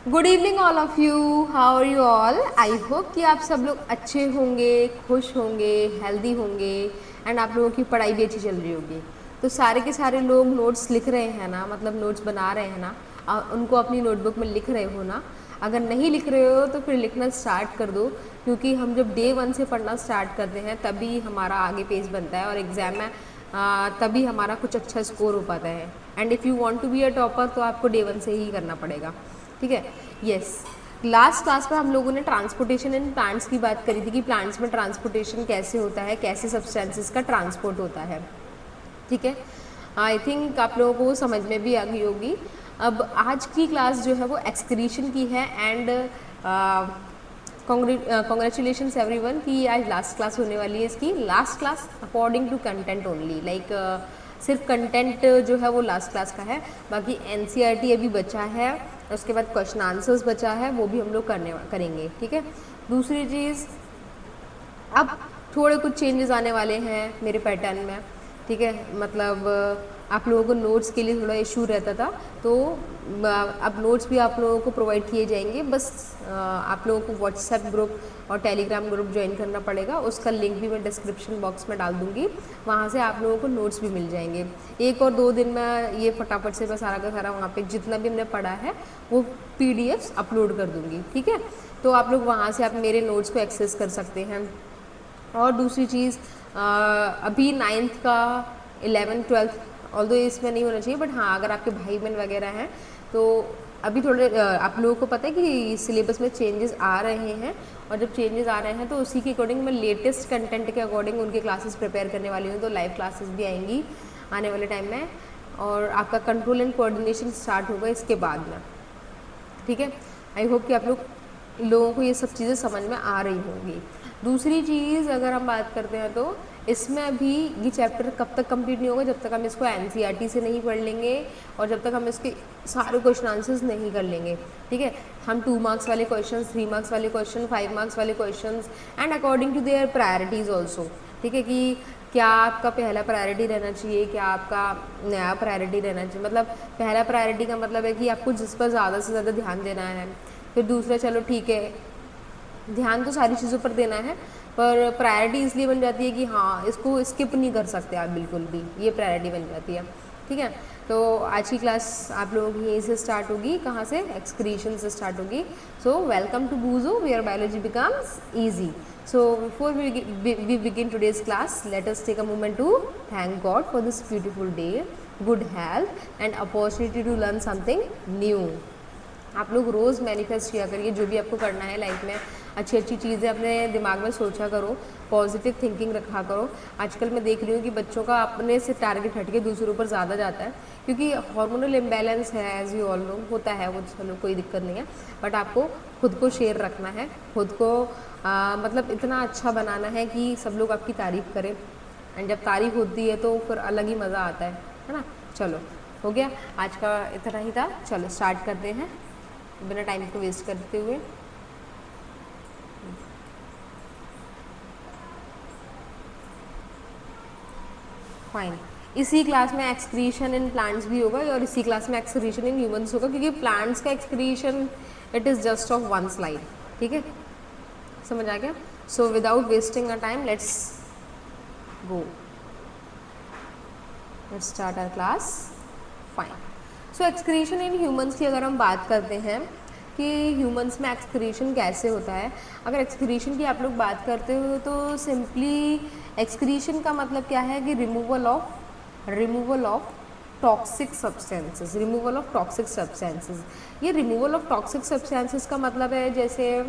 Good evening all of you, how are you all. I hope कि आप सब लोग अच्छे होंगे, खुश होंगे, हेल्दी होंगे एंड आप लोगों की पढ़ाई भी अच्छी चल रही होगी। तो सारे के सारे लोग नोट्स लिख रहे हैं ना, मतलब नोट्स बना रहे हैं ना, उनको अपनी नोटबुक में लिख रहे हो ना। अगर नहीं लिख रहे हो तो फिर लिखना स्टार्ट कर दो, क्योंकि हम जब डे 1 से पढ़ना स्टार्ट करते हैं तभी हमारा आगे पेज बनता है और एग्ज़ाम में तभी हमारा कुछ अच्छा स्कोर हो पाता है। And if you want to be a topper तो आपको डे 1 से ही करना पड़ेगा, ठीक है। यस, लास्ट क्लास में हम लोगों ने ट्रांसपोर्टेशन इन प्लांट्स की बात करी थी कि प्लांट्स में ट्रांसपोर्टेशन कैसे होता है, कैसे सब्सटेंसेस का ट्रांसपोर्ट होता है, ठीक है। आई थिंक आप लोगों को समझ में भी आ गई होगी। अब आज की क्लास जो है वो एक्सक्रीशन की है एंड कॉन्ग्रेचुलेशन एवरीवन कि आज लास्ट क्लास होने वाली है। इसकी last class according to content only, like सिर्फ कंटेंट जो है वो लास्ट क्लास का है, बाकी एनसीईआरटी अभी बचा है, उसके बाद क्वेश्चन आंसर्स बचा है, वो भी हम लोग करेंगे, ठीक है। दूसरी चीज़, अब थोड़े कुछ चेंजेस आने वाले हैं मेरे पैटर्न में, ठीक है। मतलब आप लोगों को नोट्स के लिए थोड़ा इशू रहता था, तो अब नोट्स भी आप लोगों को प्रोवाइड किए जाएंगे। बस आप लोगों को व्हाट्सएप ग्रुप और टेलीग्राम ग्रुप ज्वाइन करना पड़ेगा, उसका लिंक भी मैं डिस्क्रिप्शन बॉक्स में डाल दूँगी, वहाँ से आप लोगों को नोट्स भी मिल जाएंगे। 1 और 2 दिन में ये फटाफट से मैं सारा का सारा वहाँ पे जितना भी हमने पढ़ा है वो PDFs अपलोड कर दूँगी, ठीक है। तो आप लोग वहाँ से आप मेरे नोट्स को एक्सेस कर सकते हैं। और दूसरी चीज़, अभी 9th का 11th 12th ऑल्दो इसमें नहीं होना चाहिए, बट हाँ अगर आपके भाई बहन वगैरह हैं तो अभी थोड़े आप लोगों को पता है कि सिलेबस में चेंजेस आ रहे हैं, और जब चेंजेस आ रहे हैं तो उसी के अकॉर्डिंग मैं लेटेस्ट कंटेंट के अकॉर्डिंग उनके क्लासेस प्रिपेयर करने वाली हूँ। तो लाइव क्लासेस भी आएंगी आने वाले टाइम में, और आपका कंट्रोल एंड कोऑर्डिनेशन स्टार्ट होगा इसके बाद में, ठीक है। आई होप कि आप लोगों को ये सब चीज़ें समझ में आ रही होंगी। दूसरी चीज़ अगर हम बात करते हैं तो इसमें अभी ये चैप्टर कब तक कंप्लीट नहीं होगा जब तक हम इसको एनसीईआरटी से नहीं पढ़ लेंगे और जब तक हम इसके सारे क्वेश्चन आंसर्स नहीं कर लेंगे, ठीक है। हम 2 मार्क्स वाले क्वेश्चन, 3 मार्क्स वाले क्वेश्चन, 5 मार्क्स वाले question and according to their priorities also, ठीक है, कि क्या आपका पहला प्रायोरिटी रहना चाहिए, क्या आपका नया प्रायोरिटी रहना चाहिए। मतलब पहला प्रायोरिटी का मतलब है कि आपको जिस पर ज़्यादा से ज़्यादा ध्यान देना है। फिर दूसरा, चलो ठीक है, ध्यान तो सारी चीज़ों पर देना है, पर प्रायोरिटी इसलिए बन जाती है कि हाँ इसको स्किप नहीं कर सकते आप बिल्कुल भी, ये प्रायोरिटी बन जाती है, ठीक है। तो आज की क्लास आप लोगों की यहीं से स्टार्ट होगी, कहाँ से, एक्सक्रीशन से स्टार्ट होगी। So welcome to Boojo where biology becomes easy. So before we begin today's class, let us take a moment to thank God for this beautiful day, good health and opportunity to learn something new. आप लोग रोज़ manifest किया करिए जो भी आपको करना है life में, अच्छी अच्छी चीज़ें अपने दिमाग में सोचा करो, पॉजिटिव थिंकिंग रखा करो। आजकल मैं देख रही हूँ कि बच्चों का अपने से टारगेट हट के दूसरों पर ज़्यादा जाता है, क्योंकि हार्मोनल इम्बैलेंस है, एज यू ऑल नो, होता है वो, चलो कोई दिक्कत नहीं है, बट आपको खुद को शेयर रखना है, खुद को मतलब इतना अच्छा बनाना है कि सब लोग आपकी तारीफ़ करें, एंड जब तारीफ़ होती है तो फिर अलग ही मज़ा आता है ना। चलो हो गया, आज का इतना ही था, चलो स्टार्ट करते हैं बिना टाइम को वेस्ट करते हुए। फाइन, इसी क्लास में एक्सक्रीशन इन प्लांट्स भी होगा और इसी क्लास में एक्सक्रीशन इन ह्यूमंस होगा, क्योंकि प्लांट्स का excretion it is just of 1 slide, ठीक है, समझ आ गया। So without wasting a time let's go, let's start our class. Fine, so excretion in humans की अगर हम बात करते हैं कि ह्यूमंस में एक्सक्रीशन कैसे होता है, अगर एक्सक्रीशन की आप लोग बात करते हो तो सिंपली एक्सक्रीशन का मतलब क्या है कि removal of toxic substances, removal of toxic substances. ये रिमूवल ऑफ टॉक्सिक सब्सटेंसेस का मतलब है जैसे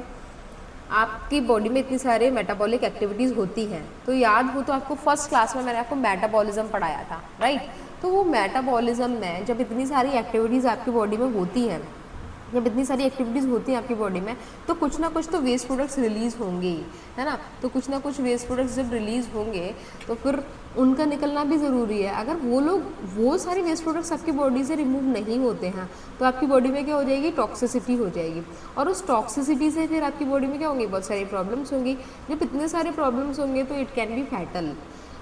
आपकी बॉडी में इतनी सारे मेटाबॉलिक एक्टिविटीज़ होती हैं, तो याद हो तो आपको फर्स्ट क्लास में मैंने आपको मेटाबॉलिज्म पढ़ाया था, राइट। तो वो मेटाबॉलिज्म में जब इतनी सारी एक्टिविटीज़ आपकी बॉडी में होती हैं, जब इतनी सारी एक्टिविटीज़ होती हैं आपकी बॉडी में, तो कुछ ना कुछ तो वेस्ट प्रोडक्ट्स रिलीज़ होंगे ही, है ना। तो कुछ ना कुछ वेस्ट प्रोडक्ट्स जब रिलीज़ होंगे तो फिर उनका निकलना भी ज़रूरी है। अगर वो सारे वेस्ट प्रोडक्ट्स आपकी बॉडी से रिमूव नहीं होते हैं तो आपकी बॉडी में क्या हो जाएगी, टॉक्सिसिटी हो जाएगी, और उस टॉक्सिसिटी से फिर आपकी बॉडी में क्या होंगी, बहुत सारी प्रॉब्लम्स होंगी। जब इतने सारे प्रॉब्लम्स होंगे तो इट कैन बी फैटल,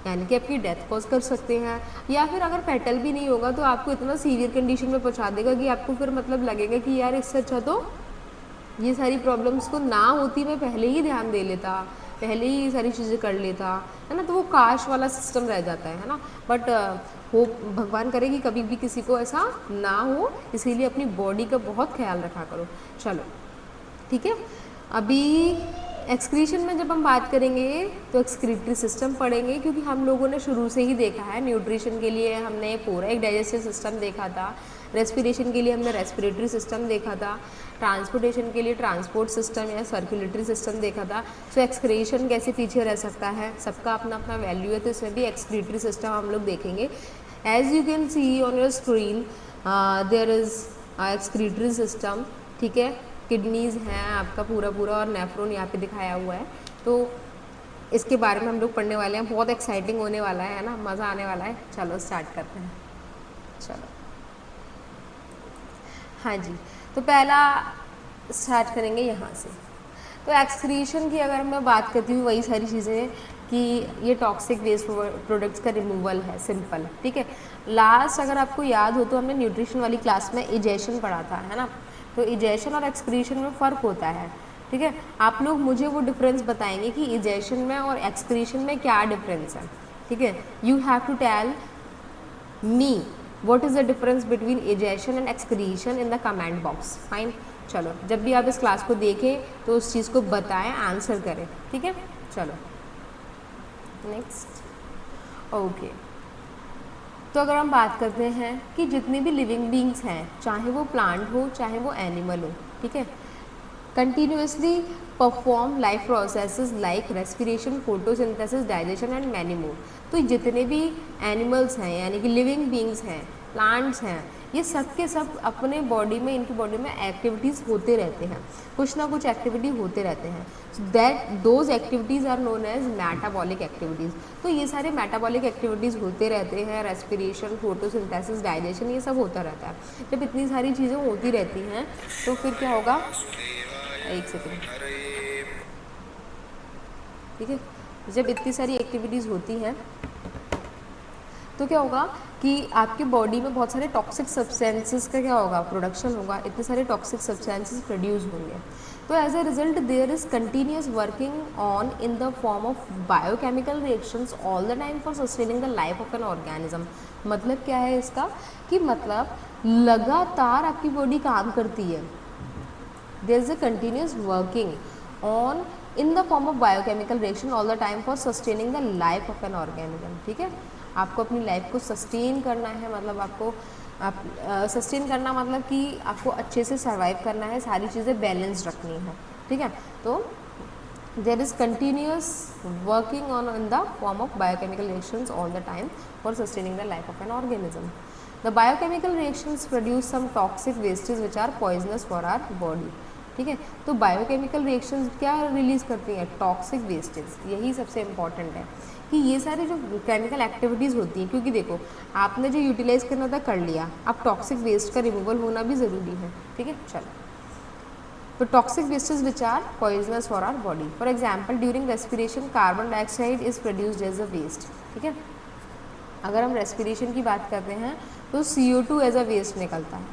यानी कि आपकी डेथ कॉज कर सकते हैं, या फिर अगर फैटल भी नहीं होगा तो आपको इतना सीवियर कंडीशन में पहुंचा देगा कि आपको फिर मतलब लगेगा कि यार इससे अच्छा तो ये सारी प्रॉब्लम्स को ना होती मैं पहले ही ध्यान दे लेता, पहले ही ये सारी चीज़ें कर लेता, है ना, तो वो काश वाला सिस्टम रह जाता है ना। बट हो भगवान करे कि कभी भी किसी को ऐसा ना हो, इसीलिए अपनी बॉडी का बहुत ख्याल रखा करो। चलो ठीक है, अभी एक्सक्रीशन में जब हम बात करेंगे तो एक्सक्रीटरी सिस्टम पढ़ेंगे, क्योंकि हम लोगों ने शुरू से ही देखा है न्यूट्रिशन के लिए हमने पूरा एक डाइजेस्टिव सिस्टम देखा था, रेस्पिरेशन के लिए हमने रेस्पिरेटरी सिस्टम देखा था, ट्रांसपोर्टेशन के लिए ट्रांसपोर्ट सिस्टम या सर्कुलेटरी सिस्टम देखा था। सो एक्सक्रीशन कैसे पीछे रह सकता है, सबका अपना अपना वैल्यू है, तो इसमें भी एक्सक्रीटरी सिस्टम हम लोग देखेंगे। As you can see on your screen there is excretory system, ठीक है, किडनीज़ हैं आपका पूरा पूरा और नेफ्रॉन यहाँ पे दिखाया हुआ है। तो इसके बारे में हम लोग पढ़ने वाले हैं, बहुत एक्साइटिंग होने वाला है ना, मज़ा आने वाला है। चलो स्टार्ट करते हैं। चलो हाँ जी, तो पहला स्टार्ट करेंगे यहाँ से। तो एक्सक्रीशन की अगर मैं बात करती हूँ, वही सारी चीज़ें कि ये टॉक्सिक वेस्ट प्रोडक्ट्स का रिमूवल है, सिंपल, ठीक है। लास्ट अगर आपको याद हो तो हमने न्यूट्रिशन वाली क्लास में इजेशन पढ़ा था, है ना। तो इजेशन और एक्सक्रीशन में फ़र्क होता है, ठीक है। आप लोग मुझे वो डिफरेंस बताएंगे कि इजेशन में और एक्सक्रीशन में क्या डिफरेंस है, ठीक है। You have to tell me what is the difference between ejection and excretion in the comment box, fine. चलो जब भी आप इस क्लास को देखें तो उस चीज़ को बताएं, आंसर करें, ठीक है। चलो नेक्स्ट, ओके। तो अगर हम बात करते हैं कि जितनी भी लिविंग बींग्स हैं, चाहे वो प्लांट हो चाहे वो एनिमल हो, ठीक है, continuously perform life processes like respiration, photosynthesis, digestion and many more. तो जितने भी एनिमल्स हैं यानी कि लिविंग बींग्स हैं, प्लांट्स हैं, ये सब के सब अपने बॉडी में, इनकी बॉडी में एक्टिविटीज़ होते रहते हैं, कुछ ना कुछ एक्टिविटी होते रहते हैं। That those activities are known as metabolic activities. तो ये सारे मेटाबॉलिक एक्टिविटीज़ होते रहते हैं, रेस्पिरेशन, फोटोसिंथेसिस, डाइजेशन, ये सब होता रहता है। जब इतनी सारी चीज़ें होती रहती हैं तो फिर क्या होगा, एक सेकेंड, ठीक है, जब इतनी सारी एक्टिविटीज़ होती हैं तो क्या होगा कि आपकी बॉडी में बहुत सारे टॉक्सिक सब्सटेंसेस का क्या होगा, प्रोडक्शन होगा, इतने सारे टॉक्सिक सब्सटेंसेस प्रोड्यूस होंगे। तो as a result there is continuous working on in the form of biochemical reactions all the time for sustaining the life of an organism. मतलब क्या है इसका कि मतलब लगातार आपकी बॉडी काम करती है, there is a continuous working on in the form of biochemical reaction all the time for sustaining the life of an organism, ठीक है। आपको अपनी लाइफ को सस्टेन करना है, मतलब आपको सस्टेन करना मतलब कि आपको अच्छे से सर्वाइव करना है, सारी चीज़ें बैलेंस रखनी है, ठीक है। तो there is continuous working on in the form of biochemical reactions all the time for sustaining the life of an organism. The biochemical reactions produce some toxic wastes which are poisonous for our body, ठीक है। तो biochemical reactions क्या release करती हैं, toxic wastage. यही सबसे important है कि ये सारी जो केमिकल एक्टिविटीज़ होती हैं, क्योंकि देखो आपने जो यूटिलाइज़ करना था कर लिया, अब टॉक्सिक वेस्ट का रिमूवल होना भी ज़रूरी है, ठीक है। चलो, तो toxic wastage which are poisonous for our body. For example during respiration carbon dioxide is produced as a waste, ठीक है। अगर हम रेस्पिरेशन की बात करते हैं तो CO2 एज अ वेस्ट निकलता है,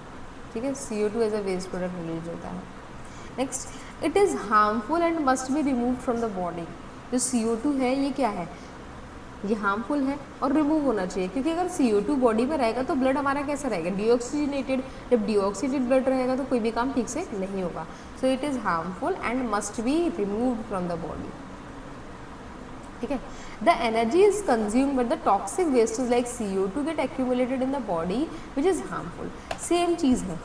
ठीक है, CO2 as a waste product release होता है। Next, it is harmful and must be remove from the body. जो CO2 है ये क्या है, ये हार्मफुल है और रिमूव होना चाहिए, क्योंकि अगर CO2 बॉडी में रहेगा तो ब्लड हमारा कैसा रहेगा, डीऑक्सीजनेटेड। जब डीऑक्सीजनेटेड ब्लड रहेगा तो कोई भी काम ठीक से नहीं होगा। So it is harmful and must be remove from the body, ठीक है। The energy is consumed but the toxic wastage like CO2 get accumulated in the body which is harmful. Same चीज़ है,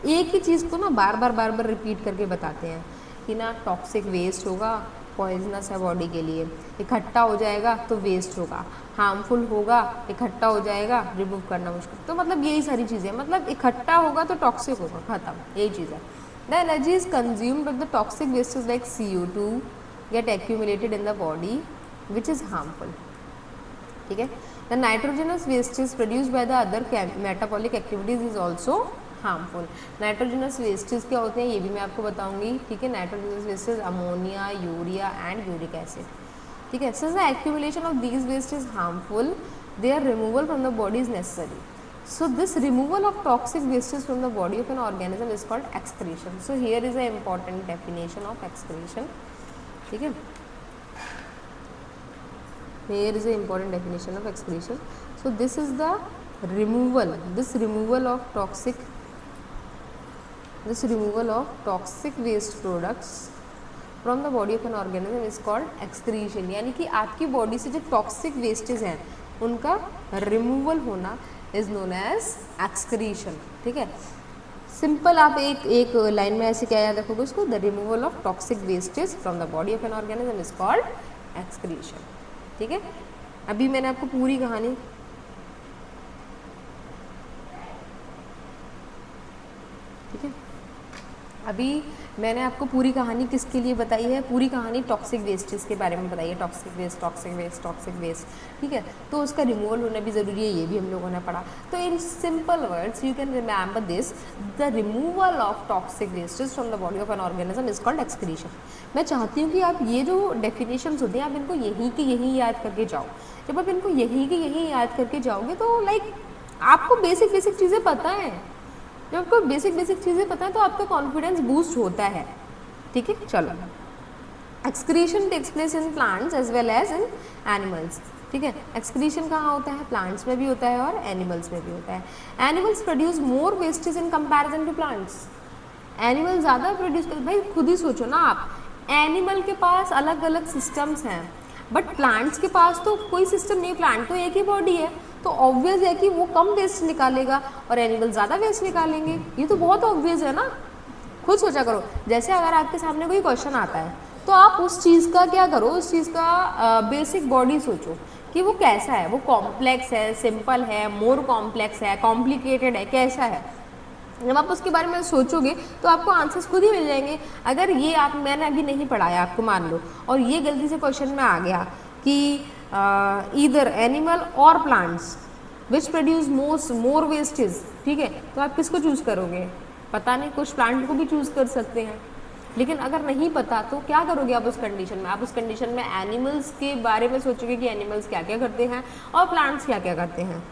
एक ही चीज़ को ना बार बार रिपीट करके बताते हैं कि ना टॉक्सिक वेस्ट होगा, पॉइजनस है बॉडी के लिए, इकट्ठा हो जाएगा तो वेस्ट होगा, हार्मफुल होगा, इकट्ठा हो जाएगा, रिमूव करना मुश्किल। तो मतलब यही सारी चीज़ें, मतलब इकट्ठा होगा तो टॉक्सिक होगा, खत्म, यही चीज़ है। The energy is consumed but the toxic waste is like CO2 get accumulated in the body which is harmful, ठीक है। The nitrogenous waste is produced by the other metabolic activities is also harmful. Nitrogenous wastage क्या होते हैं ये भी मैं आपको बताऊंगी, ठीक है। Nitrogenous wastage ammonia, urea and uric acid, ठीक है। Since the accumulation of these waste is harmful, their removal from the body is necessary. So this removal of toxic wastes from the body of an organism is called excretion. So here is an important definition of excretion. ठीक है, here is an important definition of excretion. So this is the removal, this removal of toxic waste products from the body of an organism is called excretion. यानी कि आपकी body से जो toxic wastage हैं उनका removal होना is known as excretion. ठीक है, सिंपल आप एक लाइन में ऐसे क्या याद रखोगे उसको, the removal of toxic wastage from the body of an organism is called excretion. ठीक है, अभी मैंने आपको पूरी कहानी, ठीक है, अभी मैंने आपको पूरी कहानी किसके लिए बताई है, पूरी कहानी टॉक्सिक वेस्टेज के बारे में बताई है, टॉक्सिक वेस्ट. ठीक है, तो उसका रिमूवल होना भी ज़रूरी है, ये भी हम लोगों ने पढ़ा. तो in simple words you can remember this, the removal of toxic wastage from the body of an organism is called excretion. मैं चाहती हूँ कि आप ये जो डेफिनेशंस होती हैं आप इनको यहीं के यहीं याद करके जाओ. जब आप इनको यहीं के यहीं याद करके जाओगे तो लाइक आपको बेसिक चीज़ें पता है. जब आपको बेसिक चीज़ें पता है तो आपका कॉन्फिडेंस बूस्ट होता है. ठीक है, चलो, excretion takes place in plants as well as in animals. ठीक है, एक्सक्रीशन कहाँ होता है, प्लांट्स में भी होता है और एनिमल्स में भी होता है. Animals produce more wastage in comparison to plants. Animal ज़्यादा प्रोड्यूस करते, भाई खुद ही सोचो ना आप, एनिमल के पास अलग अलग सिस्टम्स हैं बट प्लांट्स के पास तो कोई सिस्टम नहीं. प्लांट तो एक ही बॉडी है, तो ऑब्वियस है कि वो कम वेस्ट निकालेगा और एनिमल ज़्यादा वेस्ट निकालेंगे. ये तो बहुत ऑब्वियस है ना, खुद सोचा करो. जैसे अगर आपके सामने कोई क्वेश्चन आता है तो आप उस चीज़ का क्या करो, उस चीज़ का बेसिक बॉडी सोचो कि वो कैसा है, वो कॉम्प्लेक्स है, सिंपल है, मोर कॉम्प्लेक्स है, कॉम्प्लिकेटेड है, कैसा है. जब आप उसके बारे में सोचोगे तो आपको आंसर्स खुद ही मिल जाएंगे. अगर ये मैंने अभी नहीं पढ़ाया आपको, मान लो, और ये गलती से क्वेश्चन में आ गया कि ईदर एनिमल और plants which produce more wastage, ठीक है, तो आप किसको चूज़ करोगे, पता नहीं, कुछ प्लांट को भी चूज़ कर सकते हैं. लेकिन अगर नहीं पता तो क्या करोगे आप उस कंडीशन में, आप उस कंडीशन में एनिमल्स के बारे में सोचोगे कि एनिमल्स क्या क्या करते हैं और प्लांट्स क्या क्या करते हैं,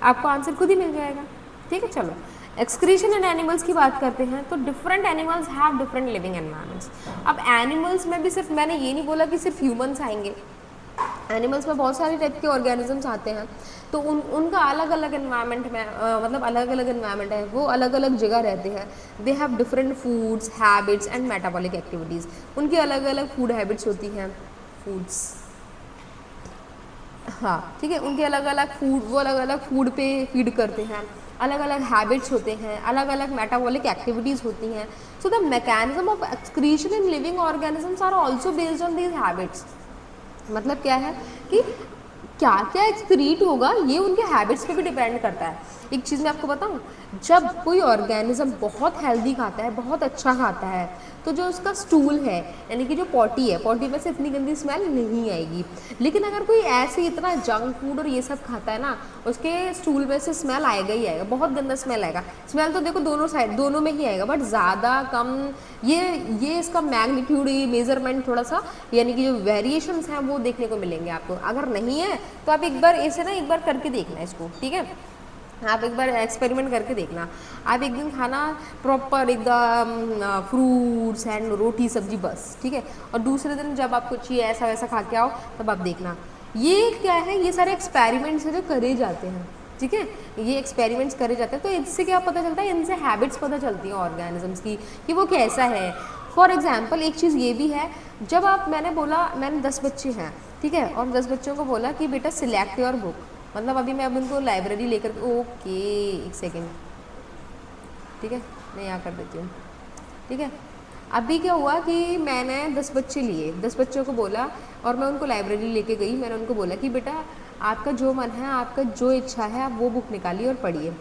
आपको आंसर खुद ही मिल जाएगा. ठीक है, चलो, एक्सक्रीशन इन एनिमल्स की बात करते हैं. तो different animals have different living environments. अब एनिमल्स में भी सिर्फ, मैंने ये नहीं बोला कि सिर्फ ह्यूमंस आएंगे, एनिमल्स में बहुत सारे टाइप के ऑर्गेनिजम्स आते हैं. तो उनका अलग अलग एनवायरनमेंट में मतलब अलग अलग एनवायरनमेंट है, वो अलग अलग जगह रहते हैं. They have different foods, habits and metabolic activities. उनकी अलग अलग फूड हैबिट्स होती हैं, फूड्स, हाँ ठीक है, उनके अलग अलग फूड, वो अलग अलग फूड पे फीड करते हैं, अलग अलग हैबिट्स होते हैं, अलग अलग मेटाबॉलिक एक्टिविटीज़ होती हैं. So the mechanism of excretion in living organisms are also based on these habits. मतलब क्या है कि क्या क्या एक्सक्रीट होगा ये उनके हैबिट्स पे भी डिपेंड करता है. एक चीज़ मैं आपको बताऊं, जब कोई ऑर्गेनिज्म बहुत हेल्दी खाता है, बहुत अच्छा खाता है, तो जो उसका स्टूल है यानी कि जो पॉटी है, पॉटी में से इतनी गंदी स्मेल नहीं आएगी. लेकिन अगर कोई ऐसे इतना जंक फूड और ये सब खाता है ना, उसके स्टूल में से स्मेल आएगा ही आएगा, बहुत गंदा स्मेल आएगा. स्मेल तो देखो दोनों साइड, दोनों में ही आएगा, बट ज़्यादा कम, ये इसका मैग्नीट्यूड, ये मेजरमेंट थोड़ा सा, यानी कि जो वेरिएशंस हैं वो देखने को मिलेंगे आपको. अगर नहीं है तो आप एक बार ऐसे ना एक बार करके देखना इसको, ठीक है, आप एक बार एक्सपेरिमेंट करके देखना. आप एक दिन खाना प्रॉपर एकदम फ्रूट्स एंड रोटी सब्जी बस, ठीक है, और दूसरे दिन जब आप कुछ ये ऐसा वैसा खा के आओ तब आप देखना. ये क्या है, ये सारे एक्सपेरिमेंट्स जो करे जाते हैं, ठीक है, ये एक्सपेरिमेंट्स करे जाते हैं. तो इससे क्या पता चलता है, इनसे हैबिट्स पता चलती हैं ऑर्गेनिजम्स की कि वो कैसा है. फॉर एग्जाम्पल एक चीज़ ये भी है, जब आप, मैंने बोला मैंने 10 बच्चे हैं, ठीक है, और 10 बच्चों को बोला कि बेटा सिलेक्ट योर बुक, मतलब अभी मैं अब उनको लाइब्रेरी लेकर, ओके एक सेकेंड, ठीक है, मैं यहाँ कर देती हूँ. ठीक है, अभी क्या हुआ कि मैंने 10 बच्चे लिए, 10 बच्चों को बोला और मैं उनको लाइब्रेरी लेके गई. मैंने उनको बोला कि बेटा आपका जो मन है, आपका जो इच्छा है, आप वो बुक निकालिए और पढ़िए.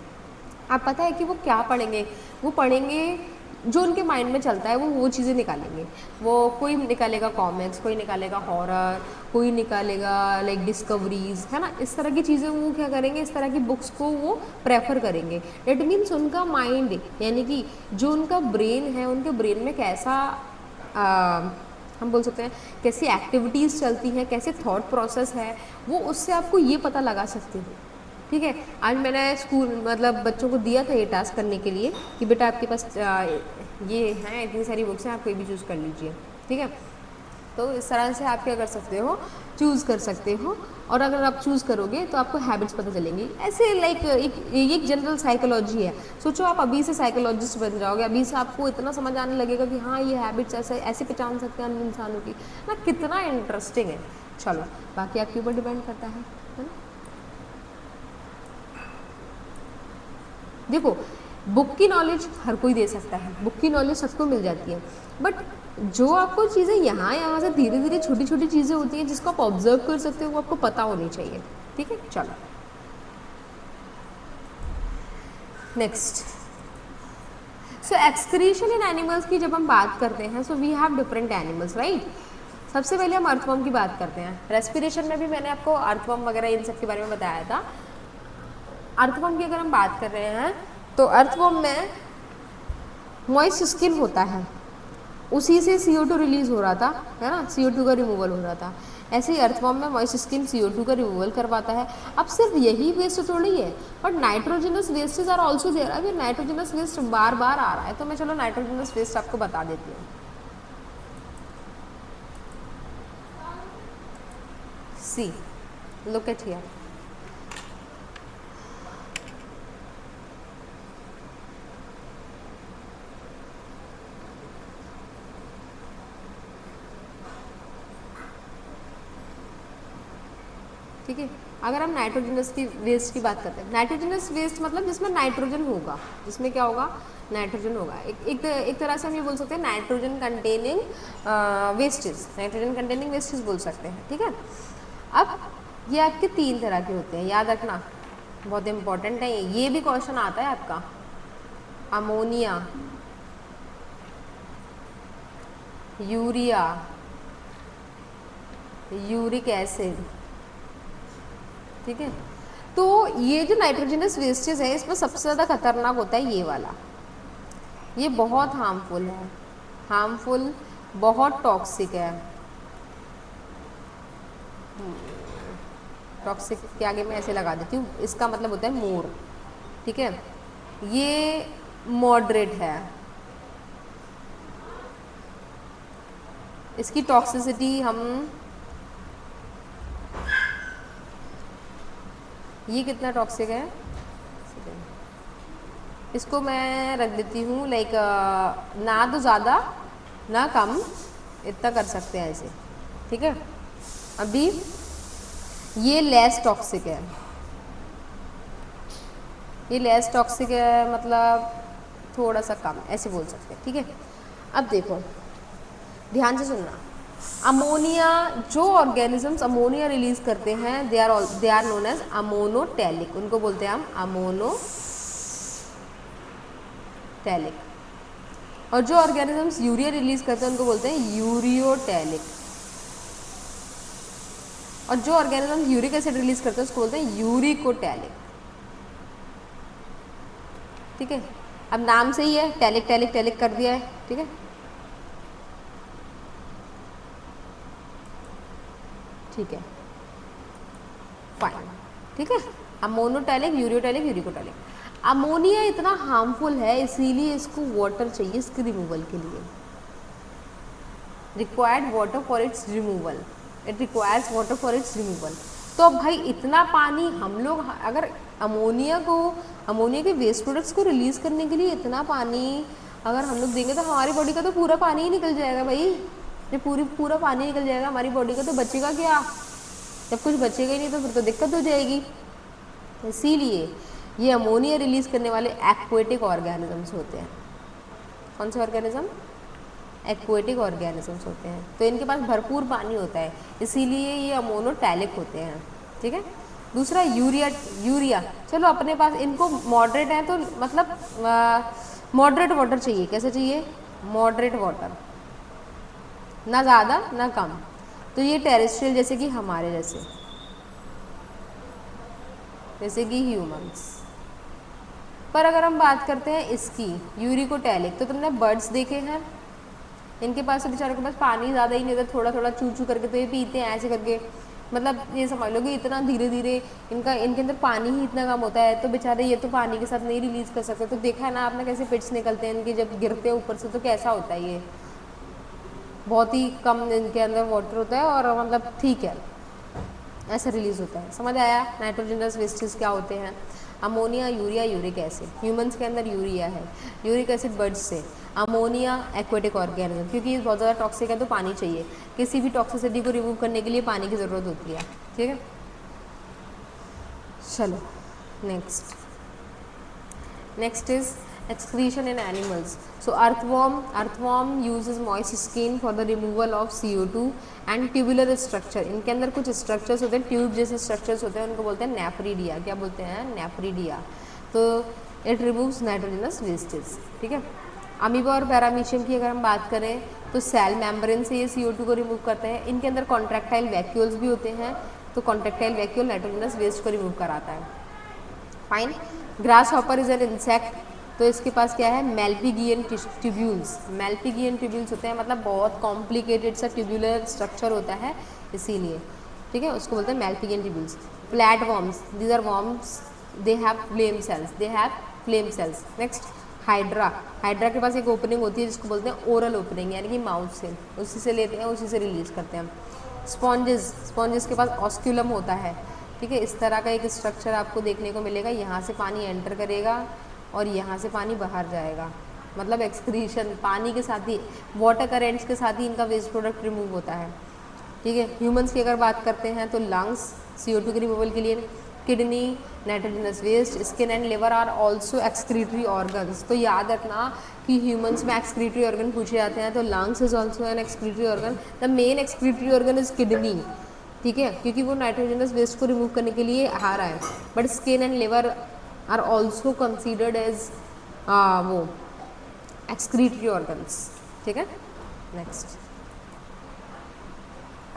आप पता है कि वो क्या पढ़ेंगे, वो पढ़ेंगे जो उनके माइंड में चलता है, वो चीज़ें निकालेंगे. वो कोई निकालेगा कॉमिक्स, कोई निकालेगा हॉरर, कोई निकालेगा लाइक डिस्कवरीज, है ना, इस तरह की चीज़ें वो क्या करेंगे, इस तरह की बुक्स को वो प्रेफर करेंगे. डेट मीन्स उनका माइंड, यानी कि जो उनका ब्रेन है, उनके ब्रेन में कैसा हम बोल सकते हैं कैसी एक्टिविटीज़ चलती हैं, कैसे थॉट प्रोसेस है, वो उससे आपको ये पता लगा सकते हो. ठीक है। आज मैंने स्कूल मतलब बच्चों को दिया था ये टास्क करने के लिए कि बेटा आपके पास ये हैं इतनी सारी बुक्स हैं, आप कोई भी चूज़ कर लीजिए, ठीक है। तो इस तरह से आप क्या कर सकते हो, चूज़ कर सकते हो। और अगर आप चूज़ करोगे तो आपको हैबिट्स पता चलेंगी। ऐसे लाइक एक जनरल साइकोलॉजी है। सोचो आप अभी से साइकोलॉजिस्ट बन जाओगे, अभी से आपको इतना समझ आने लगेगा कि हाँ ये हैबिट्स ऐसे ऐसे पहचान सकते हैं अन्य इंसानों की ना, कितना इंटरेस्टिंग है। चलो बाकी आपके ऊपर डिपेंड करता है ना। देखो बुक की नॉलेज हर कोई दे सकता है, बुक की नॉलेज सबको मिल जाती है, बट जो आपको चीज़ें यहाँ से धीरे धीरे छोटी छोटी चीज़ें होती हैं जिसको आप ऑब्जर्व कर सकते हो, वो आपको पता होनी चाहिए, ठीक है। चलो next, so excretion in animals की जब हम बात करते हैं, so we have different animals, right. सबसे पहले हम अर्थवर्म की बात करते हैं। रेस्पिरेशन में भी मैंने आपको अर्थवर्म वगैरह इन सब के बारे में बताया था। अर्थवर्म की अगर हम बात कर रहे हैं तो अर्थवर्म में मॉइस्ट स्किन होता है, उसी से CO2 रिलीज हो रहा था, है ना, CO2 का रिमूवल हो रहा था। ऐसे ही अर्थवर्म में मॉइस्ट स्किन CO2 का रिमूवल करवाता है। अब सिर्फ यही वेस्ट थोड़ी है, but nitrogenous wastage are also there. अब ये नाइट्रोजनस वेस्ट बार बार आ रहा है, तो मैं चलो नाइट्रोजनस वेस्ट आपको बता देती हूँ। सी लुक एट हियर, ठीक है। अगर हम नाइट्रोजनस की वेस्ट की बात करते हैं, नाइट्रोजनस वेस्ट मतलब जिसमें नाइट्रोजन होगा, जिसमें क्या होगा, नाइट्रोजन होगा। एक तरह से हम ये बोल सकते हैं nitrogen containing wastage, nitrogen containing wastage बोल सकते हैं, ठीक है। अब ये आपके 3 तरह के होते हैं, याद रखना, बहुत इंपॉर्टेंट है ये भी क्वेश्चन आता है आपका। अमोनिया, यूरिया, यूरिक एसिड, ठीक है। तो ये जो नाइट्रोजनस वेस्टेज है, इसमें सबसे ज़्यादा खतरनाक होता है ये वाला, ये बहुत हार्मफुल है, हार्मफुल, बहुत टॉक्सिक है। टॉक्सिक के आगे मैं ऐसे लगा देती हूँ, इसका मतलब होता है मोर, ठीक है। ये मॉडरेट है, इसकी टॉक्सिसिटी हम, ये कितना टॉक्सिक है, इसको मैं रख देती हूँ लाइक ना तो ज़्यादा ना कम, इतना कर सकते हैं ऐसे, ठीक है। अभी ये लेस टॉक्सिक है, ये लेस टॉक्सिक है मतलब थोड़ा सा कम, ऐसे बोल सकते हैं, ठीक है। अब देखो ध्यान से सुनना, अमोनिया, जो ऑर्गेनिजम्स अमोनिया रिलीज करते हैं they are known as ammonotelic, उनको बोलते हैं हम अमोनोटैलिक। और जो ऑर्गेनिजम्स यूरिया रिलीज करते हैं उनको बोलते हैं यूरियोटैलिक। और जो ऑर्गेनिजम्स यूरिक एसिड रिलीज करते हैं उसको बोलते हैं यूरिकोटैलिक, ठीक है। अब नाम से ही है, टैलिक टैलिक टैलिक कर दिया है, ठीक है, ठीक है, फाइन, ठीक है। Ammonotelic, ureotelic, uricotelic. अमोनिया इतना हार्मफुल है इसीलिए इसको वाटर चाहिए इसके रिमूवल के लिए, required water for its removal, it requires water for its removal. तो अब भाई इतना पानी हम लोग अगर अमोनिया के वेस्ट प्रोडक्ट्स को रिलीज करने के लिए इतना पानी अगर हम लोग देंगे तो हमारी बॉडी का तो पूरा पानी ही निकल जाएगा भाई, ये पूरा पानी निकल जाएगा हमारी बॉडी का, तो बचेगा क्या, जब कुछ बचेगा ही नहीं तो फिर तो दिक्कत हो जाएगी। इसीलिए ये अमोनिया रिलीज करने वाले एक्वेटिक ऑर्गेनिजम्स होते हैं। कौन से ऑर्गेनिज्म, एक्वेटिक ऑर्गेनिजम्स होते हैं, तो इनके पास भरपूर पानी होता है, इसीलिए ये अमोनोटैलिक होते हैं, ठीक है। दूसरा यूरिया, चलो अपने पास इनको मॉडरेट है तो मतलब मॉडरेट वाटर चाहिए, कैसे चाहिए, मॉडरेट वाटर, ना ज़्यादा ना कम। तो ये टेरेस्ट्रियल जैसे कि हमारे जैसे कि ह्यूमंस। पर अगर हम बात करते हैं इसकी यूरिकोटैलिक, तो तुमने बर्ड्स देखे हैं, इनके पास तो बेचारों के पास पानी ज़्यादा ही नहीं होता, थोड़ा थोड़ा चू चू करके तो ये पीते हैं ऐसे करके, मतलब ये समझ लो कि इतना धीरे धीरे इनके अंदर पानी ही इतना कम होता है, तो बेचारे ये तो पानी के साथ नहीं रिलीज कर सकते। तो देखा है ना आपने कैसे पिट्स निकलते हैं इनके जब गिरते हैं ऊपर से, तो कैसा होता है, ये बहुत ही कम इनके अंदर वाटर होता है और मतलब ठीक है ऐसा रिलीज होता है। समझ आया नाइट्रोजनस वेस्टेज क्या होते हैं? Ammonia, urea, uric acid. Humans के अंदर यूरिया है, यूरिक एसिड बर्ड्स से, अमोनिया एक्वेटिक ऑर्गेनिज्म, क्योंकि ये बहुत ज़्यादा टॉक्सिक है तो पानी चाहिए, किसी भी टॉक्सिसिटी को रिमूव करने के लिए पानी की ज़रूरत होती है। ठीक है, चलो next is excretion in animals. So earthworm uses moist skin for the removal of CO2 and tubular structure. इनके अंदर कुछ स्ट्रक्चर्स होते हैं, ट्यूब जैसे स्ट्रक्चर्स होते हैं, उनको बोलते हैं नेफ्रिडिया। क्या बोलते हैं? नेफ्रिडिया। तो इट रिमूव्स नाइट्रोजनस वेस्टेज। ठीक है, अमीबा और पैरामीशियम की अगर हम बात करें तो सेल मेम्ब्रेन से ये CO2 को रिमूव करते हैं। इनके अंदर कॉन्ट्रैक्टाइल वैक्यूल्स भी होते हैं, तो कॉन्ट्रैक्टाइल वैक्यूल नाइट्रोजनस वेस्ट को रिमूव कराता है। Fine. Grass hopper is an insect, तो इसके पास क्या है? मेल्पिगियन ट्यूब्यूल्स। मेल्पिगियन ट्यूब्यूल्स होते हैं, मतलब बहुत कॉम्प्लिकेटेड सा ट्यूबुलर स्ट्रक्चर होता है इसीलिए। ठीक है, उसको बोलते हैं malpighian tubules. Flat worms, these are worms, they have flame cells. Next hydra. Hydra के पास एक ओपनिंग होती है जिसको बोलते हैं ओरल ओपनिंग, यानी कि माउथ से, उसी से लेते हैं, उसी से रिलीज करते हैं। स्पॉन्जेस के पास ऑस्क्यूलम होता है। ठीक है, इस तरह का एक स्ट्रक्चर आपको देखने को मिलेगा। यहाँ से पानी एंटर करेगा और यहाँ से पानी बाहर जाएगा, मतलब एक्सक्रीशन पानी के साथ ही, वाटर करेंट्स के साथ ही इनका वेस्ट प्रोडक्ट रिमूव होता है। ठीक है, ह्यूमंस की अगर बात करते हैं तो लंग्स CO2 के रिमूवल के लिए, kidney nitrogenous waste, skin and liver are also excretory organs. तो याद रखना कि ह्यूमंस में एक्सक्रीटरी ऑर्गन पूछे जाते हैं, तो lungs is also an excretory organ. The main excretory organ is kidney. ठीक है, क्योंकि वो नाइट्रोजनस वेस्ट को रिमूव करने के लिए आ रहा है, but skin and liver are also considered as वो एक्सक्रीटरी ऑर्गन्स। ठीक है, next